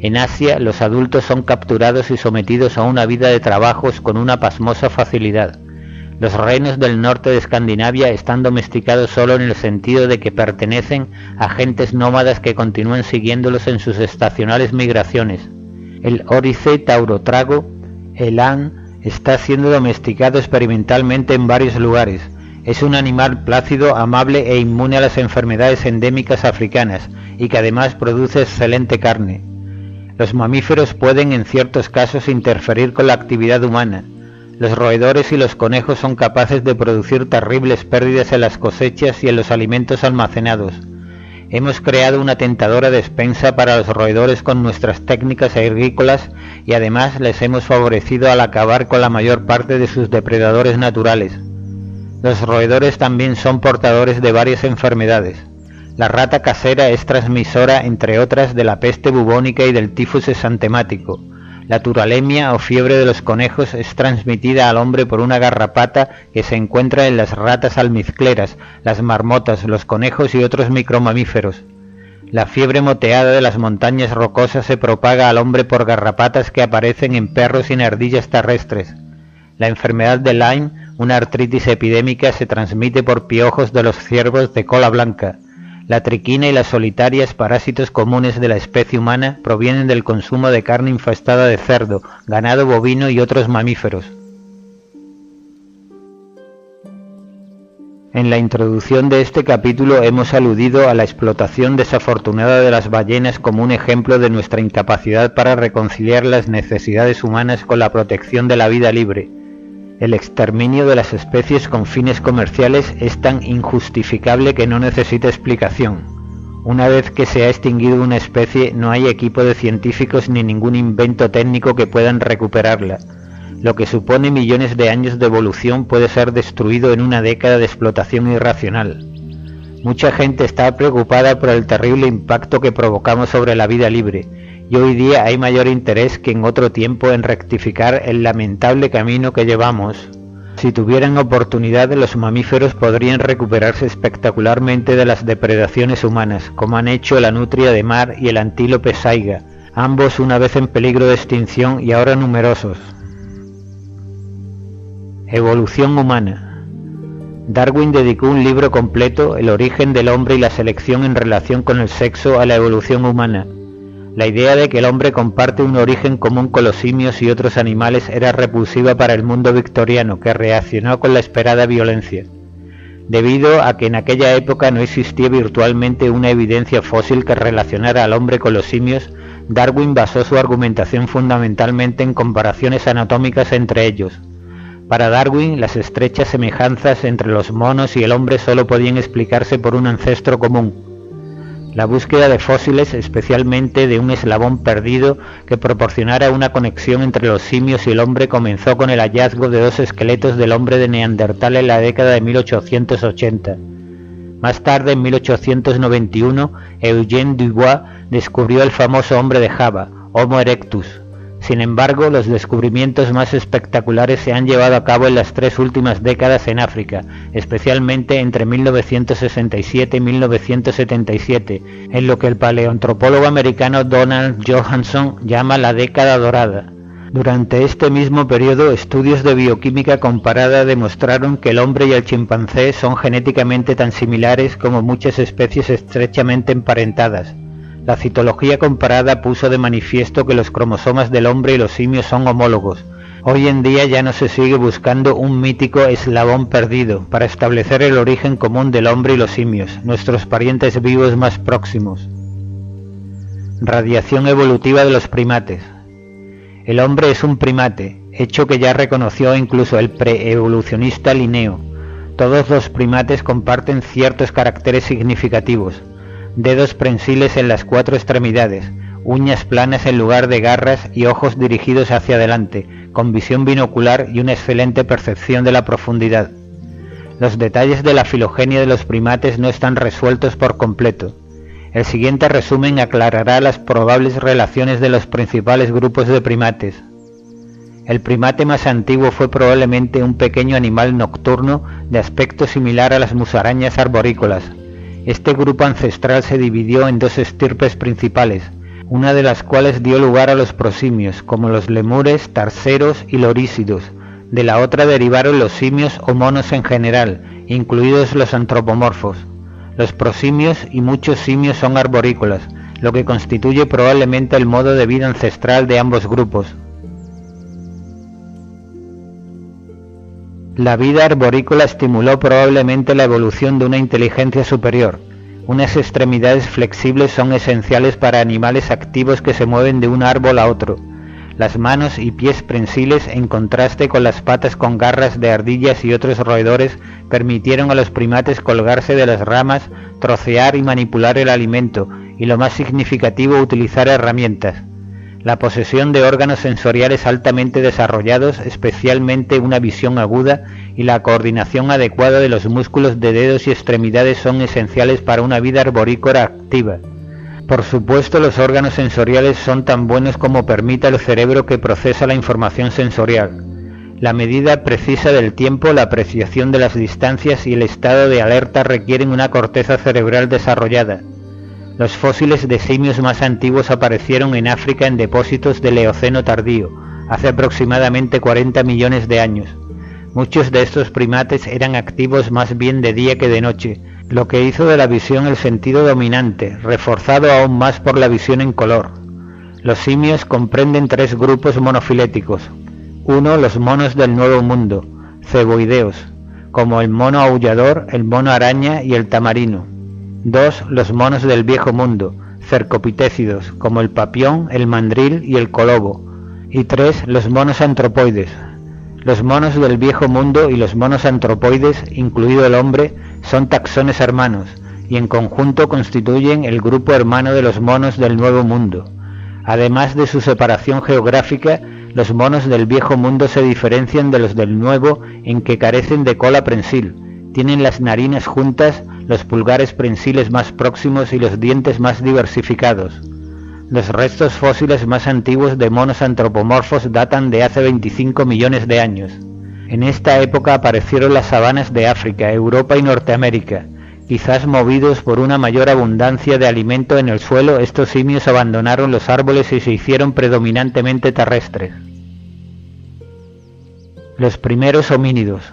En Asia, los adultos son capturados y sometidos a una vida de trabajos con una pasmosa facilidad. Los reinos del norte de Escandinavia están domesticados solo en el sentido de que pertenecen a gentes nómadas que continúan siguiéndolos en sus estacionales migraciones. El órice taurotrago, elan, está siendo domesticado experimentalmente en varios lugares. Es un animal plácido, amable e inmune a las enfermedades endémicas africanas y que además produce excelente carne. Los mamíferos pueden en ciertos casos interferir con la actividad humana. Los roedores y los conejos son capaces de producir terribles pérdidas en las cosechas y en los alimentos almacenados. Hemos creado una tentadora despensa para los roedores con nuestras técnicas agrícolas y además les hemos favorecido al acabar con la mayor parte de sus depredadores naturales. Los roedores también son portadores de varias enfermedades. La rata casera es transmisora, entre otras, de la peste bubónica y del tifus exantemático. La turalemia o fiebre de los conejos es transmitida al hombre por una garrapata que se encuentra en las ratas almizcleras, las marmotas, los conejos y otros micromamíferos. La fiebre moteada de las montañas rocosas se propaga al hombre por garrapatas que aparecen en perros y en ardillas terrestres. La enfermedad de Lyme, una artritis epidémica, se transmite por piojos de los ciervos de cola blanca. La triquina y las solitarias, parásitos comunes de la especie humana, provienen del consumo de carne infestada de cerdo, ganado bovino y otros mamíferos. En la introducción de este capítulo hemos aludido a la explotación desafortunada de las ballenas como un ejemplo de nuestra incapacidad para reconciliar las necesidades humanas con la protección de la vida libre. El exterminio de las especies con fines comerciales es tan injustificable que no necesita explicación. Una vez que se ha extinguido una especie, no hay equipo de científicos ni ningún invento técnico que puedan recuperarla. Lo que supone millones de años de evolución puede ser destruido en una década de explotación irracional. Mucha gente está preocupada por el terrible impacto que provocamos sobre la vida libre, y hoy día hay mayor interés que en otro tiempo en rectificar el lamentable camino que llevamos. Si tuvieran oportunidad, los mamíferos podrían recuperarse espectacularmente de las depredaciones humanas, como han hecho la nutria de mar y el antílope saiga, ambos una vez en peligro de extinción y ahora numerosos. Evolución humana. Darwin dedicó un libro completo, El origen del hombre y la selección en relación con el sexo, a la evolución humana. La idea de que el hombre comparte un origen común con los simios y otros animales era repulsiva para el mundo victoriano, que reaccionó con la esperada violencia. Debido a que en aquella época no existía virtualmente una evidencia fósil que relacionara al hombre con los simios, Darwin basó su argumentación fundamentalmente en comparaciones anatómicas entre ellos. Para Darwin, las estrechas semejanzas entre los monos y el hombre solo podían explicarse por un ancestro común. La búsqueda de fósiles, especialmente de un eslabón perdido que proporcionara una conexión entre los simios y el hombre, comenzó con el hallazgo de 2 esqueletos del hombre de Neandertal en la década de 1880. Más tarde, en 1891, Eugène Dubois descubrió el famoso hombre de Java, Homo erectus. Sin embargo, los descubrimientos más espectaculares se han llevado a cabo en las 3 últimas décadas en África, especialmente entre 1967 y 1977, en lo que el paleoantropólogo americano Donald Johanson llama la década dorada. Durante este mismo periodo, estudios de bioquímica comparada demostraron que el hombre y el chimpancé son genéticamente tan similares como muchas especies estrechamente emparentadas. La citología comparada puso de manifiesto que los cromosomas del hombre y los simios son homólogos. Hoy en día ya no se sigue buscando un mítico eslabón perdido para establecer el origen común del hombre y los simios, nuestros parientes vivos más próximos. Radiación evolutiva de los primates. El hombre es un primate, hecho que ya reconoció incluso el preevolucionista Linneo. Todos los primates comparten ciertos caracteres significativos: dedos prensiles en las 4 extremidades, uñas planas en lugar de garras y ojos dirigidos hacia adelante, con visión binocular y una excelente percepción de la profundidad. Los detalles de la filogenia de los primates no están resueltos por completo. El siguiente resumen aclarará las probables relaciones de los principales grupos de primates. El primate más antiguo fue probablemente un pequeño animal nocturno de aspecto similar a las musarañas arborícolas. Este grupo ancestral se dividió en 2 estirpes principales, una de las cuales dio lugar a los prosimios, como los lemures, tarseros y lorísidos. De la otra derivaron los simios o monos en general, incluidos los antropomorfos. Los prosimios y muchos simios son arborícolas, lo que constituye probablemente el modo de vida ancestral de ambos grupos. La vida arborícola estimuló probablemente la evolución de una inteligencia superior. Unas extremidades flexibles son esenciales para animales activos que se mueven de un árbol a otro. Las manos y pies prensiles, en contraste con las patas con garras de ardillas y otros roedores, permitieron a los primates colgarse de las ramas, trocear y manipular el alimento, y lo más significativo, utilizar herramientas. La posesión de órganos sensoriales altamente desarrollados, especialmente una visión aguda, y la coordinación adecuada de los músculos de dedos y extremidades son esenciales para una vida arborícola activa. Por supuesto, los órganos sensoriales son tan buenos como permita el cerebro que procesa la información sensorial. La medida precisa del tiempo, la apreciación de las distancias y el estado de alerta requieren una corteza cerebral desarrollada. Los fósiles de simios más antiguos aparecieron en África en depósitos del Eoceno tardío, hace aproximadamente 40 millones de años. Muchos de estos primates eran activos más bien de día que de noche, lo que hizo de la visión el sentido dominante, reforzado aún más por la visión en color. Los simios comprenden 3 grupos monofiléticos. 1. Los monos del Nuevo Mundo, ceboideos, como el mono aullador, el mono araña y el tamarino. 2. Los monos del Viejo Mundo, cercopitécidos, como el papión, el mandril y el colobo. Y 3. Los monos antropoides. Los monos del Viejo Mundo y los monos antropoides, incluido el hombre, son taxones hermanos, y en conjunto constituyen el grupo hermano de los monos del Nuevo Mundo. Además de su separación geográfica, los monos del Viejo Mundo se diferencian de los del Nuevo en que carecen de cola prensil, tienen las narinas juntas, los pulgares prensiles más próximos y los dientes más diversificados. Los restos fósiles más antiguos de monos antropomorfos datan de hace 25 millones de años. En esta época aparecieron las sabanas de África, Europa y Norteamérica. Quizás movidos por una mayor abundancia de alimento en el suelo, estos simios abandonaron los árboles y se hicieron predominantemente terrestres. Los primeros homínidos.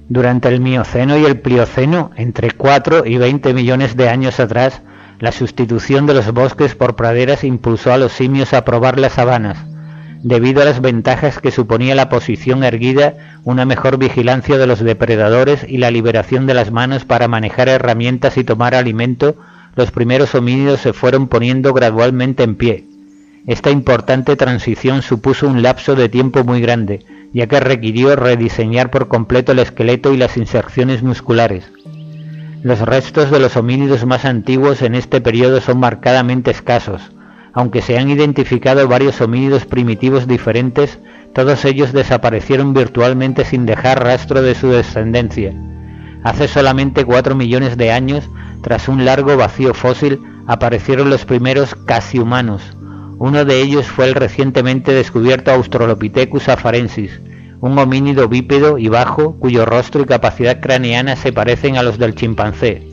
Durante el Mioceno y el Plioceno, entre 4 y 20 millones de años atrás, la sustitución de los bosques por praderas impulsó a los simios a probar las sabanas. Debido a las ventajas que suponía la posición erguida, una mejor vigilancia de los depredadores y la liberación de las manos para manejar herramientas y tomar alimento, los primeros homínidos se fueron poniendo gradualmente en pie. Esta importante transición supuso un lapso de tiempo muy grande, ya que requirió rediseñar por completo el esqueleto y las inserciones musculares. Los restos de los homínidos más antiguos en este periodo son marcadamente escasos. Aunque se han identificado varios homínidos primitivos diferentes, todos ellos desaparecieron virtualmente sin dejar rastro de su descendencia. Hace solamente 4 millones de años, tras un largo vacío fósil, aparecieron los primeros casi humanos. Uno de ellos fue el recientemente descubierto Australopithecus afarensis, un homínido bípedo y bajo cuyo rostro y capacidad craneana se parecen a los del chimpancé.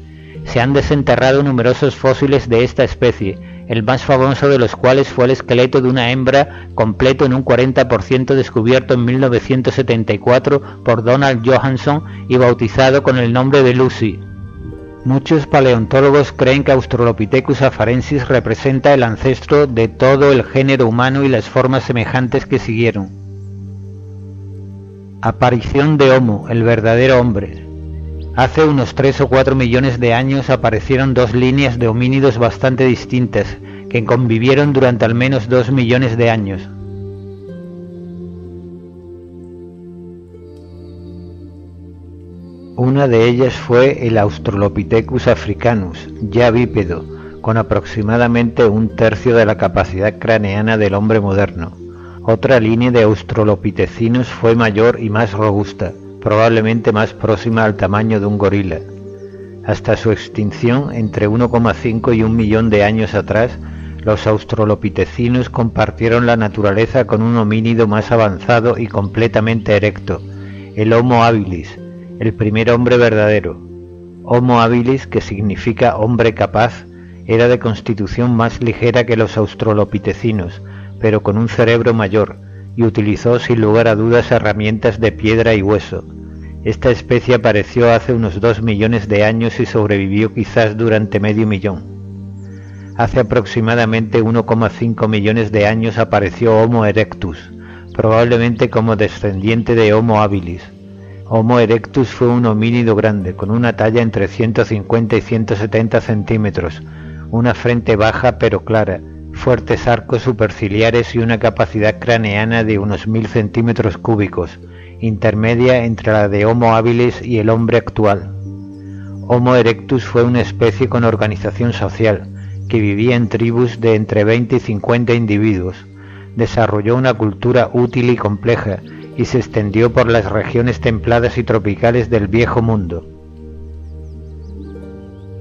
Se han desenterrado numerosos fósiles de esta especie, el más famoso de los cuales fue el esqueleto de una hembra completo en un 40% descubierto en 1974 por Donald Johanson y bautizado con el nombre de Lucy. Muchos paleontólogos creen que Australopithecus afarensis representa el ancestro de todo el género humano y las formas semejantes que siguieron. Aparición de Homo, el verdadero hombre. Hace unos 3 o 4 millones de años aparecieron dos líneas de homínidos bastante distintas, que convivieron durante al menos 2 millones de años. Una de ellas fue el Australopithecus africanus, ya bípedo, con aproximadamente 1/3 de la capacidad craneana del hombre moderno. Otra línea de australopithecinos fue mayor y más robusta, probablemente más próxima al tamaño de un gorila. Hasta su extinción, entre 1,5 y 1 millón de años atrás, los australopithecinos compartieron la naturaleza con un homínido más avanzado y completamente erecto, el Homo habilis, el primer hombre verdadero. Homo habilis, que significa hombre capaz, era de constitución más ligera que los australopithecinos, pero con un cerebro mayor, y utilizó sin lugar a dudas herramientas de piedra y hueso. Esta especie apareció hace unos 2 millones de años y sobrevivió quizás durante medio millón. Hace aproximadamente 1,5 millones de años apareció Homo erectus, probablemente como descendiente de Homo habilis. Homo erectus fue un homínido grande, con una talla entre 150 y 170 centímetros, una frente baja pero clara, fuertes arcos superciliares y una capacidad craneana de unos 1000 centímetros cúbicos, intermedia entre la de Homo habilis y el hombre actual. Homo erectus fue una especie con organización social, que vivía en tribus de entre 20 y 50 individuos. Desarrolló una cultura útil y compleja, y se extendió por las regiones templadas y tropicales del Viejo Mundo.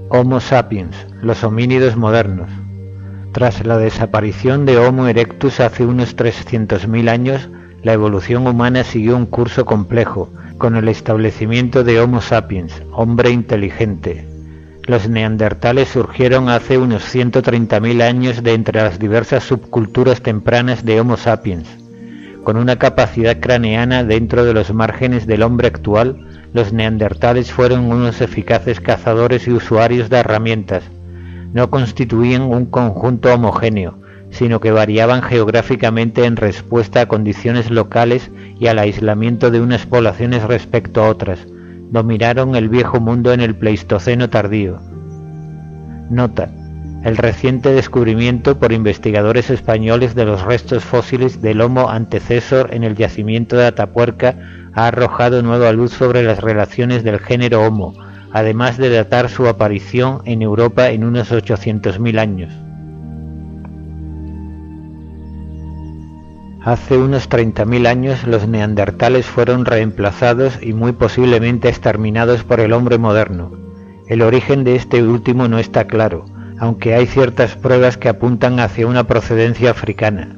Homo sapiens, los homínidos modernos. Tras la desaparición de Homo erectus hace unos 300.000 años, la evolución humana siguió un curso complejo, con el establecimiento de Homo sapiens, hombre inteligente. Los neandertales surgieron hace unos 130.000 años de entre las diversas subculturas tempranas de Homo sapiens. Con una capacidad craneana dentro de los márgenes del hombre actual, los neandertales fueron unos eficaces cazadores y usuarios de herramientas. No constituían un conjunto homogéneo, sino que variaban geográficamente en respuesta a condiciones locales y al aislamiento de unas poblaciones respecto a otras. Dominaron el Viejo Mundo en el Pleistoceno tardío. Nota: el reciente descubrimiento por investigadores españoles de los restos fósiles del Homo antecesor en el yacimiento de Atapuerca ha arrojado nueva luz sobre las relaciones del género Homo, además de datar su aparición en Europa en unos 800.000 años. Hace unos 30.000 años los neandertales fueron reemplazados y muy posiblemente exterminados por el hombre moderno. El origen de este último no está claro, aunque hay ciertas pruebas que apuntan hacia una procedencia africana.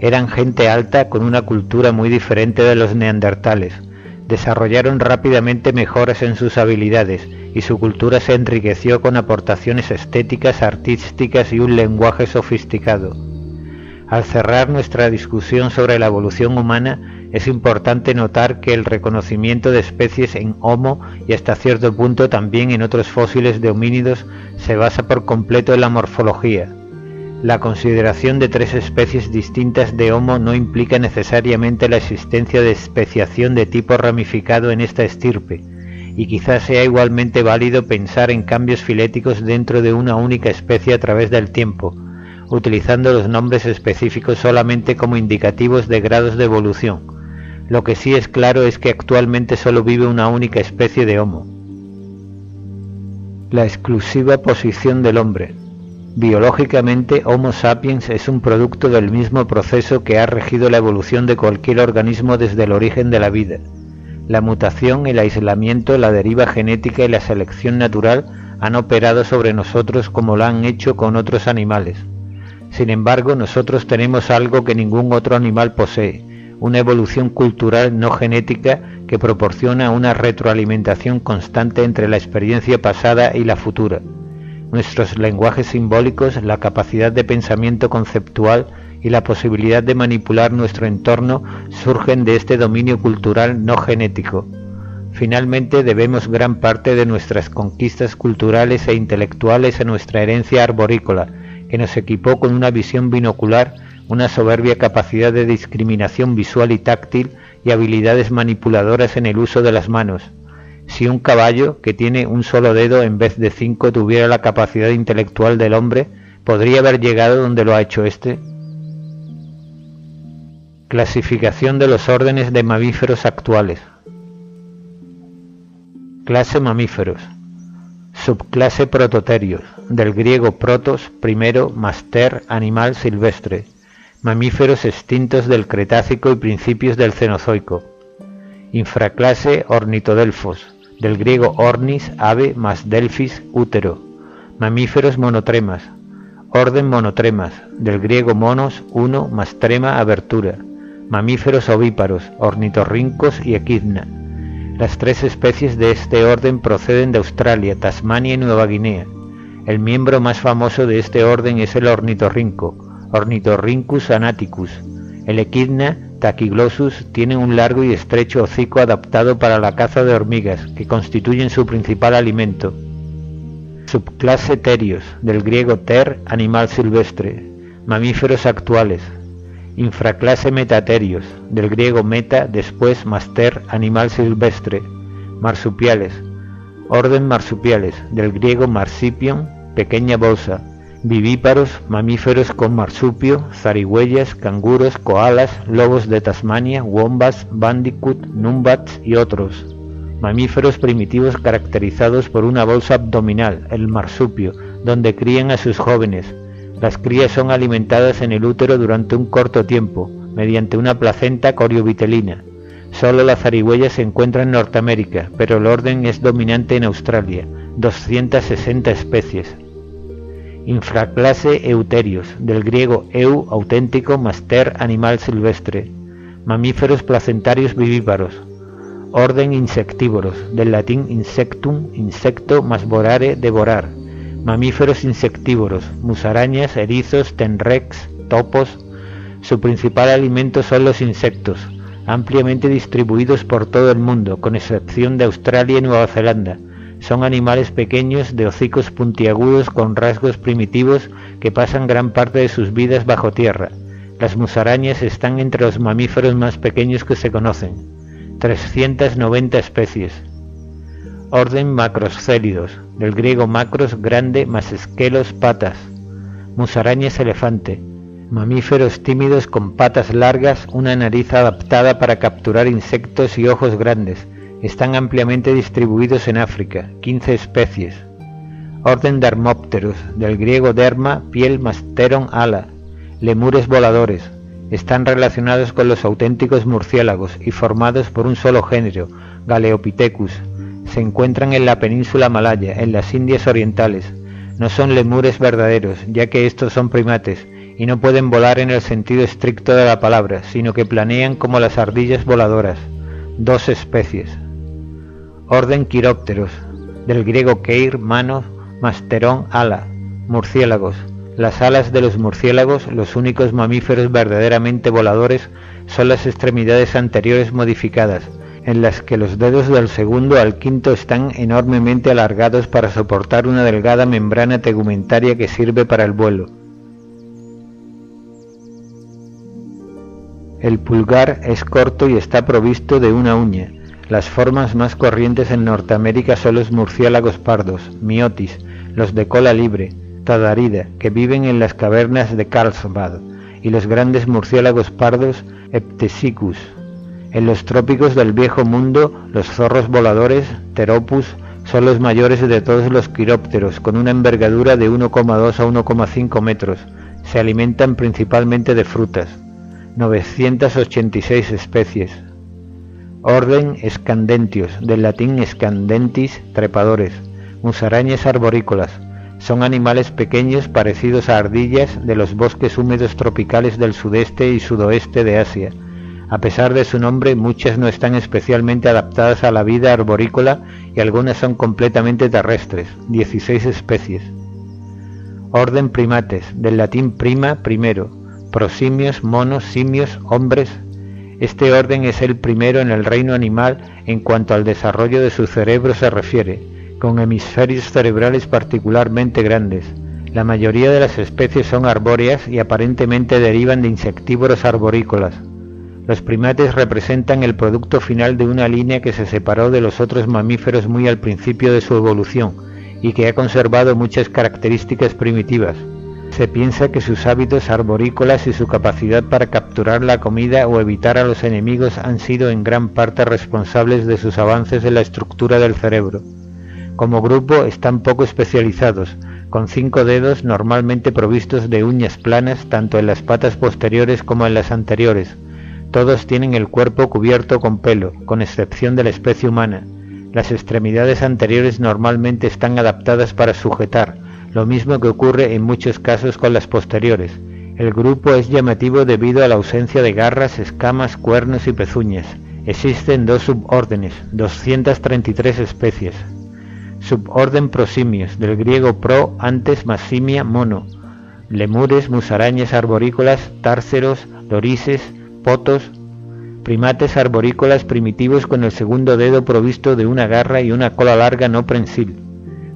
Eran gente alta con una cultura muy diferente de los neandertales. Desarrollaron rápidamente mejoras en sus habilidades y su cultura se enriqueció con aportaciones estéticas, artísticas y un lenguaje sofisticado. Al cerrar nuestra discusión sobre la evolución humana, es importante notar que el reconocimiento de especies en Homo y hasta cierto punto también en otros fósiles de homínidos se basa por completo en la morfología. La consideración de 3 especies distintas de Homo no implica necesariamente la existencia de especiación de tipo ramificado en esta estirpe, y quizás sea igualmente válido pensar en cambios filéticos dentro de una única especie a través del tiempo, utilizando los nombres específicos solamente como indicativos de grados de evolución. Lo que sí es claro es que actualmente solo vive una única especie de Homo. La exclusiva posición del hombre. Biológicamente, Homo sapiens es un producto del mismo proceso que ha regido la evolución de cualquier organismo desde el origen de la vida. La mutación, el aislamiento, la deriva genética y la selección natural han operado sobre nosotros como lo han hecho con otros animales. Sin embargo, nosotros tenemos algo que ningún otro animal posee, una evolución cultural no genética que proporciona una retroalimentación constante entre la experiencia pasada y la futura. Nuestros lenguajes simbólicos, la capacidad de pensamiento conceptual y la posibilidad de manipular nuestro entorno surgen de este dominio cultural no genético. Finalmente, debemos gran parte de nuestras conquistas culturales e intelectuales a nuestra herencia arborícola, que nos equipó con una visión binocular, una soberbia capacidad de discriminación visual y táctil y habilidades manipuladoras en el uso de las manos. Si un caballo, que tiene un solo dedo en vez de 5, tuviera la capacidad intelectual del hombre, ¿podría haber llegado donde lo ha hecho éste? Clasificación de los órdenes de mamíferos actuales. Clase mamíferos. Subclase prototerios, del griego protos, primero, más ter, animal silvestre. Mamíferos extintos del Cretácico y principios del Cenozoico. Infraclase ornitodelfos, del griego ornis, ave, más delfis, útero. Mamíferos monotremas. Orden monotremas, del griego monos, uno, más trema, abertura. Mamíferos ovíparos, ornitorrincos y equidna. Las 3 especies de este orden proceden de Australia, Tasmania y Nueva Guinea. El miembro más famoso de este orden es el ornitorrinco, Ornitorhynchus anaticus. El equidna, Tachyglossus, tiene un largo y estrecho hocico adaptado para la caza de hormigas, que constituyen su principal alimento. Subclase terios, del griego ter, animal silvestre. Mamíferos actuales. Infraclase metaterios, del griego meta, después más ter, animal silvestre. Marsupiales. Orden marsupiales, del griego marsipion, pequeña bolsa. Vivíparos, mamíferos con marsupio, zarigüeyas, canguros, koalas, lobos de Tasmania, wombats, bandicoot, numbats y otros. Mamíferos primitivos caracterizados por una bolsa abdominal, el marsupio, donde crían a sus jóvenes. Las crías son alimentadas en el útero durante un corto tiempo, mediante una placenta coriovitelina. Solo la zarigüeya se encuentra en Norteamérica, pero el orden es dominante en Australia, 260 especies. Infraclase euterios, del griego eu, auténtico, más ter, animal silvestre. Mamíferos placentarios vivíparos. Orden insectívoros, del latín insectum, insecto, más vorare, devorar. Mamíferos insectívoros, musarañas, erizos, tenrecs, topos. Su principal alimento son los insectos, ampliamente distribuidos por todo el mundo, con excepción de Australia y Nueva Zelanda. Son animales pequeños de hocicos puntiagudos con rasgos primitivos que pasan gran parte de sus vidas bajo tierra. Las musarañas están entre los mamíferos más pequeños que se conocen. 390 especies. Orden macrocélidos, del griego macros, grande, más esquelos, patas. Musarañas elefante. Mamíferos tímidos con patas largas, una nariz adaptada para capturar insectos y ojos grandes. Están ampliamente distribuidos en África, 15 especies. Orden Dermópteros, del griego derma, piel, más pteron, ala. Lemures voladores. Están relacionados con los auténticos murciélagos y formados por un solo género, Galeopithecus. Se encuentran en la península malaya, en las Indias orientales. No son lemures verdaderos, ya que estos son primates, y no pueden volar en el sentido estricto de la palabra, sino que planean como las ardillas voladoras. 2 especies. Orden Quirópteros, del griego keir, mano, más terón, ala. Murciélagos. Las alas de los murciélagos, los únicos mamíferos verdaderamente voladores, son las extremidades anteriores modificadas, en las que los dedos del segundo al quinto están enormemente alargados para soportar una delgada membrana tegumentaria que sirve para el vuelo. El pulgar es corto y está provisto de una uña. Las formas más corrientes en Norteamérica son los murciélagos pardos, miotis, los de cola libre, tadarida, que viven en las cavernas de Carlsbad, y los grandes murciélagos pardos, Ptesicus. En los trópicos del Viejo Mundo, los zorros voladores, Pteropus, Son los mayores de todos los quirópteros, con una envergadura de 1,2 a 1,5 metros. Se alimentan principalmente de frutas. 986 especies. Orden Scandentius, del latín scandentis, trepadores. Musarañas arborícolas. Son animales pequeños parecidos a ardillas de los bosques húmedos tropicales del sudeste y sudoeste de Asia. A pesar de su nombre, muchas no están especialmente adaptadas a la vida arborícola y algunas son completamente terrestres, 16 especies. Orden Primates, del latín prima, primero, prosimios, monos, simios, hombres. Este orden es el primero en el reino animal en cuanto al desarrollo de su cerebro se refiere, con hemisferios cerebrales particularmente grandes. La mayoría de las especies son arbóreas y aparentemente derivan de insectívoros arborícolas. Los primates representan el producto final de una línea que se separó de los otros mamíferos muy al principio de su evolución y que ha conservado muchas características primitivas. Se piensa que sus hábitos arborícolas y su capacidad para capturar la comida o evitar a los enemigos han sido en gran parte responsables de sus avances en la estructura del cerebro. Como grupo están poco especializados, con 5 dedos normalmente provistos de uñas planas tanto en las patas posteriores como en las anteriores. Todos tienen el cuerpo cubierto con pelo, con excepción de la especie humana. Las extremidades anteriores normalmente están adaptadas para sujetar, lo mismo que ocurre en muchos casos con las posteriores. El grupo es llamativo debido a la ausencia de garras, escamas, cuernos y pezuñas. Existen 2 subórdenes, 233 especies. Suborden Prosimios, del griego pro, antes, más simia, mono. Lemures, musarañas arborícolas, tárceros, lorises, potos. Primates arborícolas primitivos con el segundo dedo provisto de una garra y una cola larga no prensil.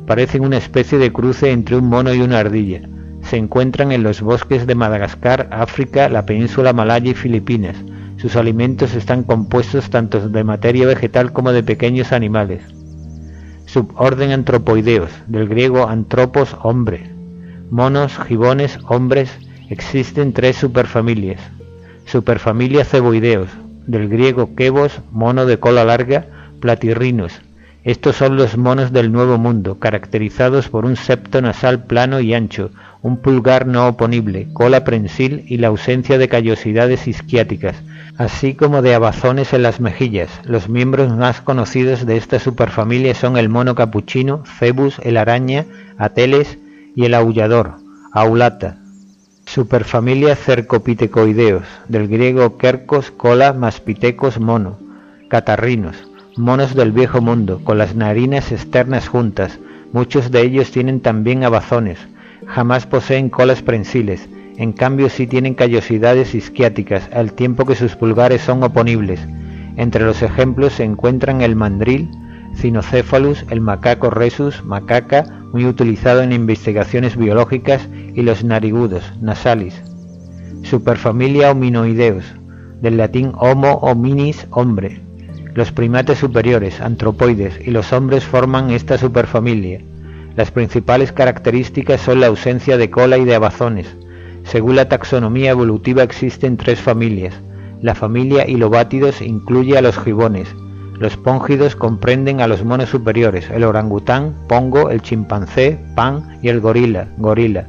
Parecen una especie de cruce entre un mono y una ardilla. Se encuentran en los bosques de Madagascar, África, la península malaya y Filipinas. Sus alimentos están compuestos tanto de materia vegetal como de pequeños animales. Suborden Anthropoideos, del griego antropos, hombre. Monos, gibones, hombres. Existen 3 superfamilias. Superfamilia Ceboideos, del griego kebos, mono de cola larga, platirrinos. Estos son los monos del Nuevo Mundo, caracterizados por un septo nasal plano y ancho, un pulgar no oponible, cola prensil y la ausencia de callosidades isquiáticas, así como de abazones en las mejillas. Los miembros más conocidos de esta superfamilia son el mono capuchino, cebus, el araña, ateles y el aullador, aulata. Superfamilia Cercopitecoideos, del griego quercos, cola, más pitecos, mono. Catarrinos, monos del Viejo Mundo, con las narinas externas juntas. Muchos de ellos tienen también abazones. Jamás poseen colas prensiles, en cambio sí tienen callosidades isquiáticas, al tiempo que sus pulgares son oponibles. Entre los ejemplos se encuentran el mandril, Cynocephalus, el macaco rhesus, macaca, muy utilizado en investigaciones biológicas, y los narigudos, nasalis. Superfamilia Hominoideus, del latín homo hominis, hombre. Los primates superiores, antropoides, y los hombres forman esta superfamilia. Las principales características son la ausencia de cola y de abazones. Según la taxonomía evolutiva existen 3 familias. La familia Hilobátidos incluye a los gibones. Los póngidos comprenden a los monos superiores, el orangután, pongo, el chimpancé, pan y el gorila, gorila.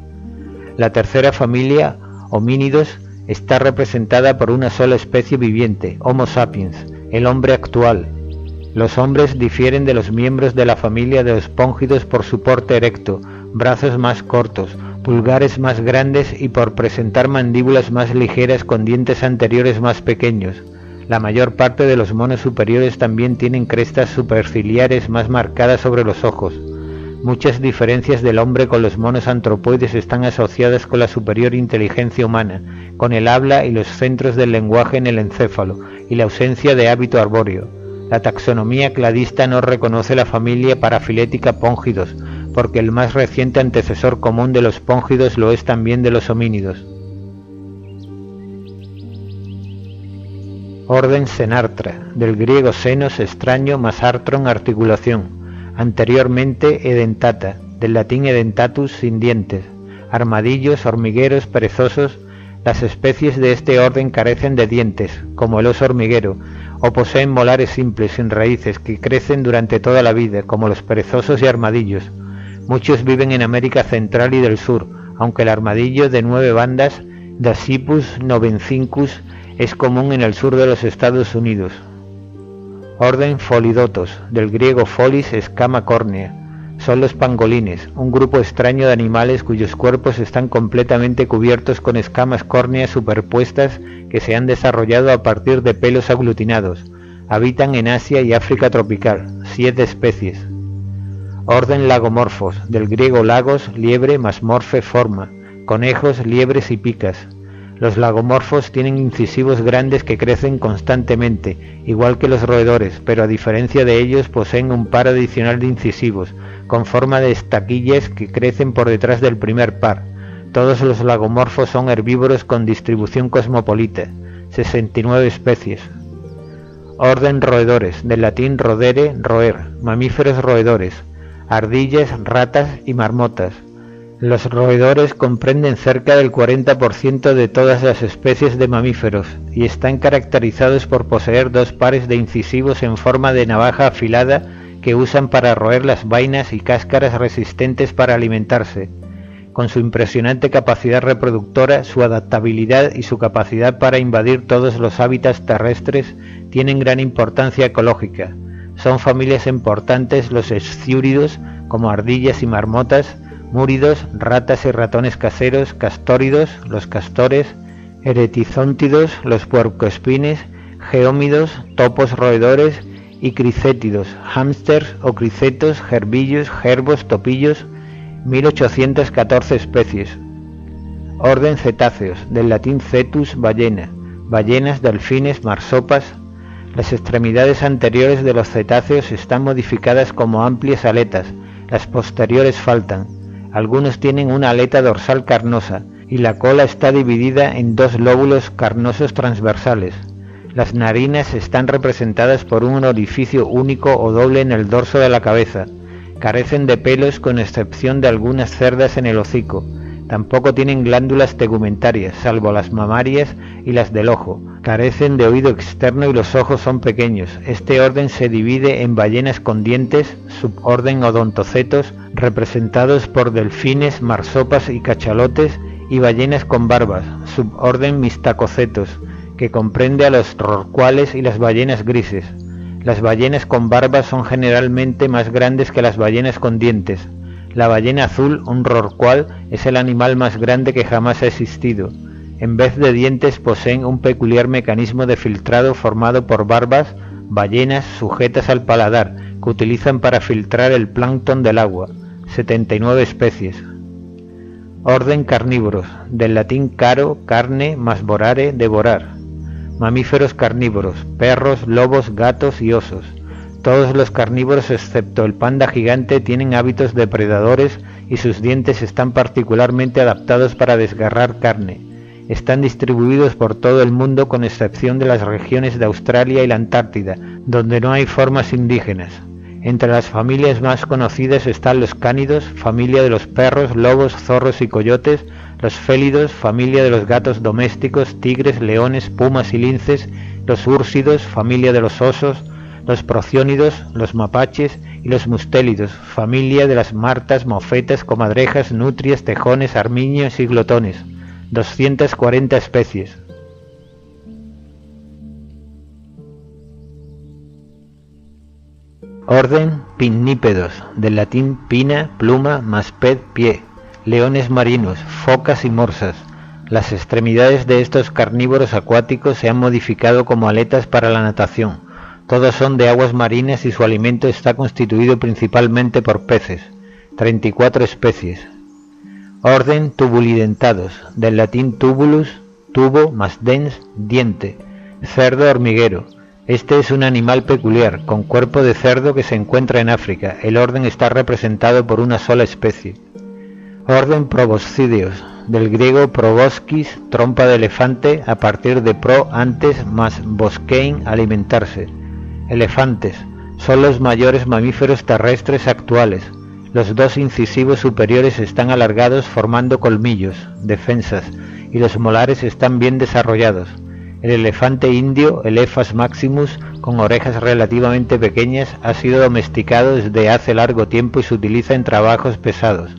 La tercera familia, homínidos, está representada por una sola especie viviente, Homo sapiens, el hombre actual. Los hombres difieren de los miembros de la familia de los póngidos por su porte erecto, brazos más cortos, pulgares más grandes y por presentar mandíbulas más ligeras con dientes anteriores más pequeños. La mayor parte de los monos superiores también tienen crestas superciliares más marcadas sobre los ojos. Muchas diferencias del hombre con los monos antropoides están asociadas con la superior inteligencia humana, con el habla y los centros del lenguaje en el encéfalo, y la ausencia de hábito arbóreo. La taxonomía cladista no reconoce la familia parafilética póngidos, porque el más reciente antecesor común de los póngidos lo es también de los homínidos. Orden Senartra, del griego senos, extraño, más artron, articulación. Anteriormente edentata, del latín edentatus, sin dientes. Armadillos, hormigueros, perezosos. Las especies de este orden carecen de dientes, como el oso hormiguero, o poseen molares simples sin raíces que crecen durante toda la vida, como los perezosos y armadillos. Muchos viven en América Central y del Sur, aunque el armadillo de 9 bandas, Dasypus novencinus, es común en el sur de los Estados Unidos. Orden Pholidotos, del griego folis, escama córnea. Son los pangolines, un grupo extraño de animales cuyos cuerpos están completamente cubiertos con escamas córneas superpuestas que se han desarrollado a partir de pelos aglutinados. Habitan en Asia y África tropical, 7 especies. Orden Lagomorphos, del griego lagos, liebre, más morfe, forma. Conejos, liebres y picas. Los lagomorfos tienen incisivos grandes que crecen constantemente, igual que los roedores, pero a diferencia de ellos poseen un par adicional de incisivos, con forma de estaquillas que crecen por detrás del primer par. Todos los lagomorfos son herbívoros con distribución cosmopolita, 69 especies. Orden Roedores, del latín rodere, roer, mamíferos roedores, ardillas, ratas y marmotas. Los roedores comprenden cerca del 40% de todas las especies de mamíferos y están caracterizados por poseer 2 pares de incisivos en forma de navaja afilada que usan para roer las vainas y cáscaras resistentes para alimentarse. Con su impresionante capacidad reproductora, su adaptabilidad y su capacidad para invadir todos los hábitats terrestres tienen gran importancia ecológica. Son familias importantes los esciúridos, como ardillas y marmotas, múridos, ratas y ratones caseros, castóridos, los castores, eretizóntidos, los puercoespines, geómidos, topos roedores y cricétidos, hámsters o cricetos, gerbillos, jerbos, topillos, 1814 especies. Orden Cetáceos, del latín cetus, ballena, ballenas, delfines, marsopas. Las extremidades anteriores de los cetáceos están modificadas como amplias aletas, las posteriores faltan. Algunos tienen una aleta dorsal carnosa y la cola está dividida en 2 lóbulos carnosos transversales. Las narinas están representadas por un orificio único o doble en el dorso de la cabeza. Carecen de pelos con excepción de algunas cerdas en el hocico. Tampoco tienen glándulas tegumentarias, salvo las mamarias y las del ojo. Carecen de oído externo y los ojos son pequeños. Este orden se divide en ballenas con dientes, suborden Odontocetos, representados por delfines, marsopas y cachalotes, y ballenas con barbas, suborden Mistacocetos, que comprende a los rorcuales y las ballenas grises. Las ballenas con barbas son generalmente más grandes que las ballenas con dientes. La ballena azul, un rorcual, es el animal más grande que jamás ha existido. En vez de dientes poseen un peculiar mecanismo de filtrado formado por barbas, ballenas sujetas al paladar, que utilizan para filtrar el plancton del agua, 79 especies. Orden Carnívoros, del latín caro, carne, más vorare, devorar. Mamíferos carnívoros, perros, lobos, gatos y osos. Todos los carnívoros excepto el panda gigante tienen hábitos depredadores y sus dientes están particularmente adaptados para desgarrar carne. Están distribuidos por todo el mundo con excepción de las regiones de Australia y la Antártida, donde no hay formas indígenas. Entre las familias más conocidas están los cánidos, familia de los perros, lobos, zorros y coyotes, los félidos, familia de los gatos domésticos, tigres, leones, pumas y linces, los úrsidos, familia de los osos, los prociónidos, los mapaches y los mustélidos, familia de las martas, mofetas, comadrejas, nutrias, tejones, armiños y glotones, 240 especies. Orden Pinnípedos, del latín pina, pluma, más pez, pie, leones marinos, focas y morsas. Las extremidades de estos carnívoros acuáticos se han modificado como aletas para la natación. Todos son de aguas marinas y su alimento está constituido principalmente por peces, 34 especies. Orden Tubulidentados, del latín tubulus, tubo, más dens, diente, cerdo hormiguero. Este es un animal peculiar, con cuerpo de cerdo que se encuentra en África. El orden está representado por una sola especie. Orden Proboscideos, del griego proboscis, trompa de elefante, a partir de pro, antes, más bosquein, alimentarse. Elefantes, son los mayores mamíferos terrestres actuales. Los 2 incisivos superiores están alargados formando colmillos, defensas, y los molares están bien desarrollados. El elefante indio, Elephas maximus, con orejas relativamente pequeñas, ha sido domesticado desde hace largo tiempo y se utiliza en trabajos pesados.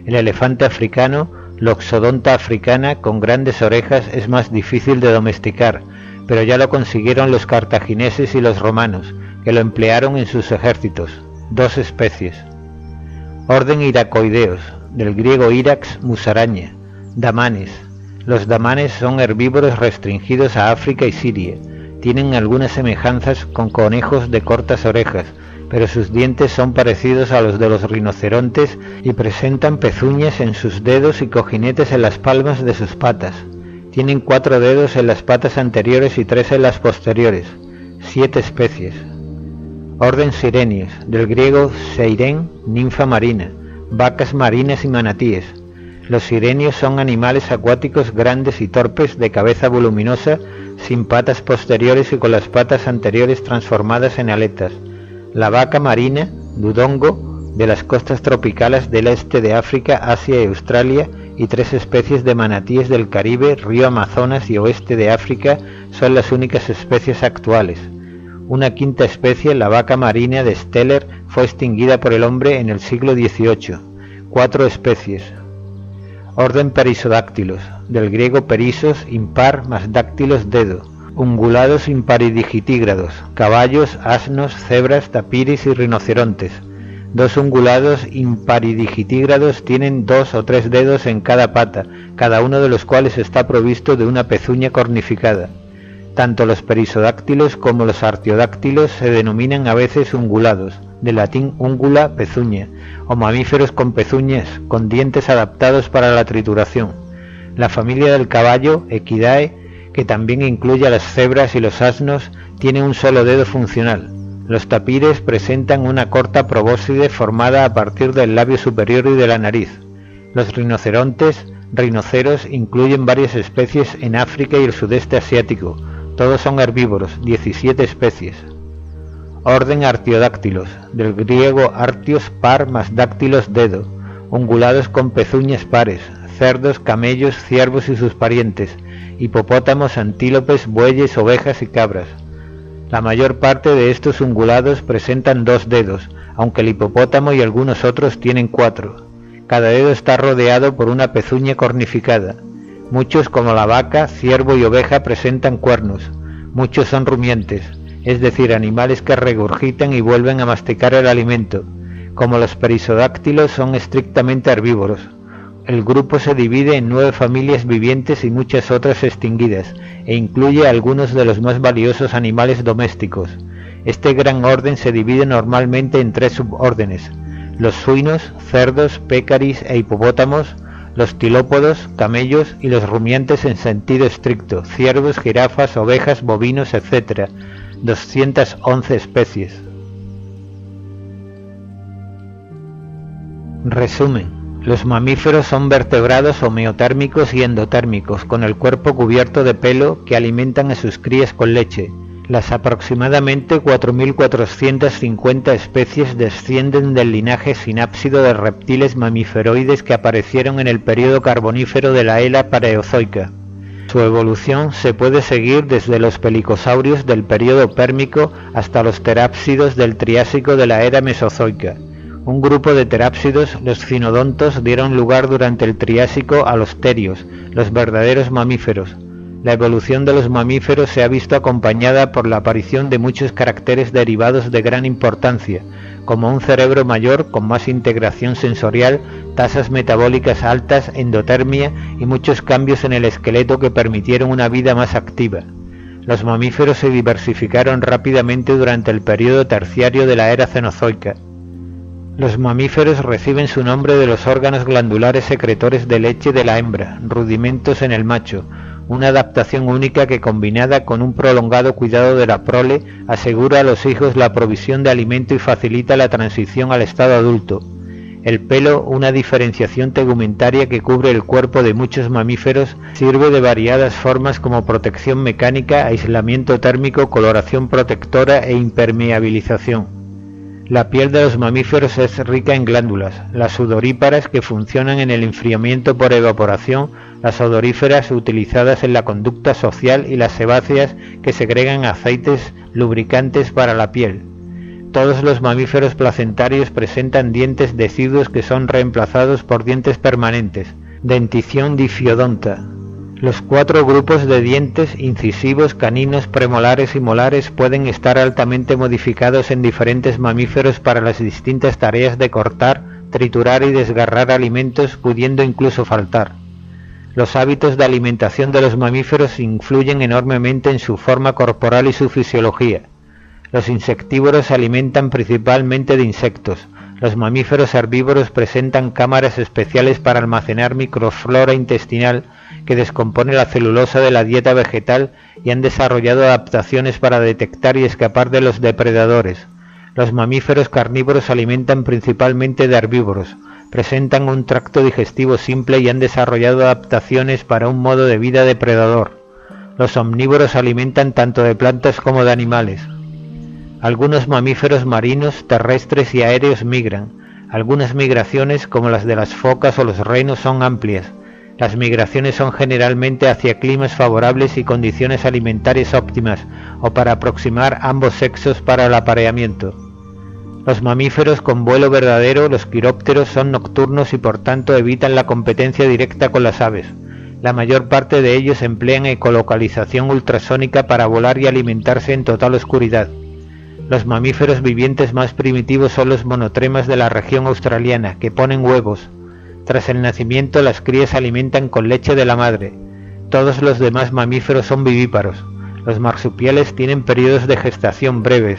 El elefante africano, Loxodonta africana, con grandes orejas, es más difícil de domesticar, pero ya lo consiguieron los cartagineses y los romanos, que lo emplearon en sus ejércitos. 2 especies. Orden Iracoideos, del griego irax, musaraña. Damanes. Los damanes son herbívoros restringidos a África y Siria. Tienen algunas semejanzas con conejos de cortas orejas, pero sus dientes son parecidos a los de los rinocerontes y presentan pezuñas en sus dedos y cojinetes en las palmas de sus patas. Tienen 4 dedos en las patas anteriores y 3 en las posteriores. 7 especies. Orden Sirenios, del griego seirén, ninfa marina, vacas marinas y manatíes. Los sirenios son animales acuáticos grandes y torpes, de cabeza voluminosa, sin patas posteriores y con las patas anteriores transformadas en aletas. La vaca marina, dudongo, de las costas tropicales del este de África, Asia y Australia, y 3 especies de manatíes del Caribe, río Amazonas y oeste de África son las únicas especies actuales. Una 5ª especie, la vaca marina de Steller, fue extinguida por el hombre en el siglo XVIII. 4 especies. Orden Perisodáctilos, del griego perisos, impar, más dáctilos, dedo. Ungulados imparidigitígrados, caballos, asnos, cebras, tapiris y rinocerontes. 2 ungulados imparidigitígrados tienen 2 o 3 dedos en cada pata, cada uno de los cuales está provisto de una pezuña cornificada. Tanto los perisodáctilos como los artiodáctilos se denominan a veces ungulados, del latín ungula, pezuña, o mamíferos con pezuñas, con dientes adaptados para la trituración. La familia del caballo, Equidae, que también incluye a las cebras y los asnos, tiene un solo dedo funcional. Los tapires presentan una corta probóscide formada a partir del labio superior y de la nariz. Los rinocerontes, rinoceros, incluyen varias especies en África y el sudeste asiático. Todos son herbívoros, 17 especies. Orden Artiodáctilos, del griego artios, par, más dáctilos, dedo. Ungulados con pezuñas pares, cerdos, camellos, ciervos y sus parientes, hipopótamos, antílopes, bueyes, ovejas y cabras. La mayor parte de estos ungulados presentan 2 dedos, aunque el hipopótamo y algunos otros tienen 4. Cada dedo está rodeado por una pezuña cornificada. Muchos, como la vaca, ciervo y oveja, presentan cuernos. Muchos son rumiantes, es decir, animales que regurgitan y vuelven a masticar el alimento. Como los perisodáctilos, son estrictamente herbívoros. El grupo se divide en 9 familias vivientes y muchas otras extinguidas, e incluye algunos de los más valiosos animales domésticos. Este gran orden se divide normalmente en 3 subórdenes: los suinos, cerdos, pécaris e hipopótamos, los tilópodos, camellos, y los rumiantes en sentido estricto, ciervos, jirafas, ovejas, bovinos, etc. 211 especies. Resumen. Los mamíferos son vertebrados homeotérmicos y endotérmicos, con el cuerpo cubierto de pelo, que alimentan a sus crías con leche. Las aproximadamente 4.450 especies descienden del linaje sinápsido de reptiles mamíferoides que aparecieron en el período carbonífero de la era Paleozoica. Su evolución se puede seguir desde los pelicosaurios del período pérmico hasta los terápsidos del Triásico de la era Mesozoica. Un grupo de terápsidos, los cinodontos, dieron lugar durante el Triásico a los terios, los verdaderos mamíferos. La evolución de los mamíferos se ha visto acompañada por la aparición de muchos caracteres derivados de gran importancia, como un cerebro mayor con más integración sensorial, tasas metabólicas altas, endotermia y muchos cambios en el esqueleto que permitieron una vida más activa. Los mamíferos se diversificaron rápidamente durante el período terciario de la era Cenozoica. Los mamíferos reciben su nombre de los órganos glandulares secretores de leche de la hembra, rudimentos en el macho, una adaptación única que, combinada con un prolongado cuidado de la prole, asegura a los hijos la provisión de alimento y facilita la transición al estado adulto. El pelo, una diferenciación tegumentaria que cubre el cuerpo de muchos mamíferos, sirve de variadas formas como protección mecánica, aislamiento térmico, coloración protectora e impermeabilización. La piel de los mamíferos es rica en glándulas, las sudoríparas, que funcionan en el enfriamiento por evaporación, las odoríferas utilizadas en la conducta social y las sebáceas que segregan aceites lubricantes para la piel. Todos los mamíferos placentarios presentan dientes deciduos que son reemplazados por dientes permanentes, dentición difiodonta. Los 4 grupos de dientes incisivos, caninos, premolares y molares pueden estar altamente modificados en diferentes mamíferos para las distintas tareas de cortar, triturar y desgarrar alimentos, pudiendo incluso faltar. Los hábitos de alimentación de los mamíferos influyen enormemente en su forma corporal y su fisiología. Los insectívoros se alimentan principalmente de insectos. Los mamíferos herbívoros presentan cámaras especiales para almacenar microflora intestinal que descompone la celulosa de la dieta vegetal y han desarrollado adaptaciones para detectar y escapar de los depredadores. Los mamíferos carnívoros se alimentan principalmente de herbívoros, presentan un tracto digestivo simple y han desarrollado adaptaciones para un modo de vida depredador. Los omnívoros se alimentan tanto de plantas como de animales. Algunos mamíferos marinos, terrestres y aéreos migran. Algunas migraciones, como las de las focas o los renos, son amplias. Las migraciones son generalmente hacia climas favorables y condiciones alimentarias óptimas, o para aproximar ambos sexos para el apareamiento. Los mamíferos con vuelo verdadero, los quirópteros, son nocturnos y por tanto evitan la competencia directa con las aves. La mayor parte de ellos emplean ecolocalización ultrasónica para volar y alimentarse en total oscuridad. Los mamíferos vivientes más primitivos son los monotremas de la región australiana, que ponen huevos. Tras el nacimiento, las crías se alimentan con leche de la madre. Todos los demás mamíferos son vivíparos. Los marsupiales tienen periodos de gestación breves,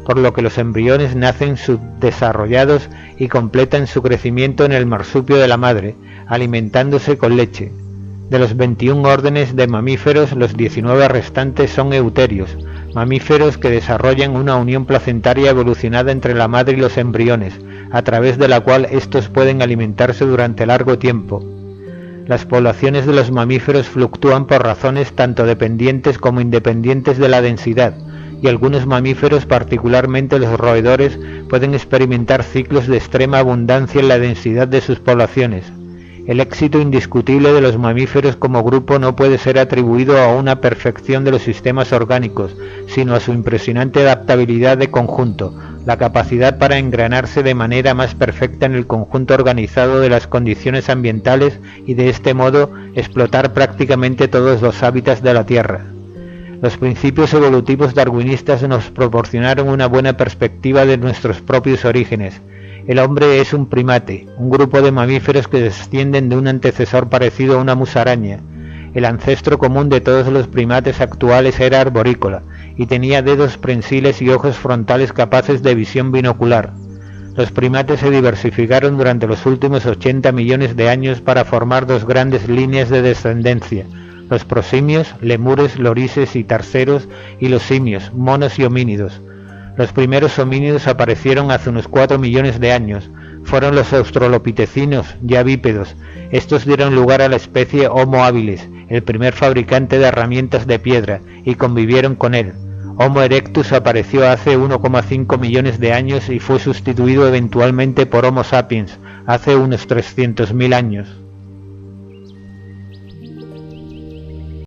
por lo que los embriones nacen subdesarrollados y completan su crecimiento en el marsupio de la madre, alimentándose con leche. De los 21 órdenes de mamíferos, los 19 restantes son euterios, mamíferos que desarrollan una unión placentaria evolucionada entre la madre y los embriones, a través de la cual estos pueden alimentarse durante largo tiempo. Las poblaciones de los mamíferos fluctúan por razones tanto dependientes como independientes de la densidad, y algunos mamíferos, particularmente los roedores, pueden experimentar ciclos de extrema abundancia en la densidad de sus poblaciones. El éxito indiscutible de los mamíferos como grupo no puede ser atribuido a una perfección de los sistemas orgánicos, sino a su impresionante adaptabilidad de conjunto, la capacidad para engranarse de manera más perfecta en el conjunto organizado de las condiciones ambientales y de este modo explotar prácticamente todos los hábitats de la Tierra. Los principios evolutivos darwinistas nos proporcionaron una buena perspectiva de nuestros propios orígenes. El hombre es un primate, un grupo de mamíferos que descienden de un antecesor parecido a una musaraña. El ancestro común de todos los primates actuales era arborícola, y tenía dedos prensiles y ojos frontales capaces de visión binocular. Los primates se diversificaron durante los últimos 80 millones de años para formar 2 grandes líneas de descendencia: los prosimios, lemures, lorises y tarseros, y los simios, monos y homínidos. Los primeros homínidos aparecieron hace unos 4 millones de años. Fueron los australopitecinos, ya bípedos. Estos dieron lugar a la especie Homo habilis, el primer fabricante de herramientas de piedra, y convivieron con él. Homo erectus apareció hace 1,5 millones de años y fue sustituido eventualmente por Homo sapiens hace unos 300.000 años.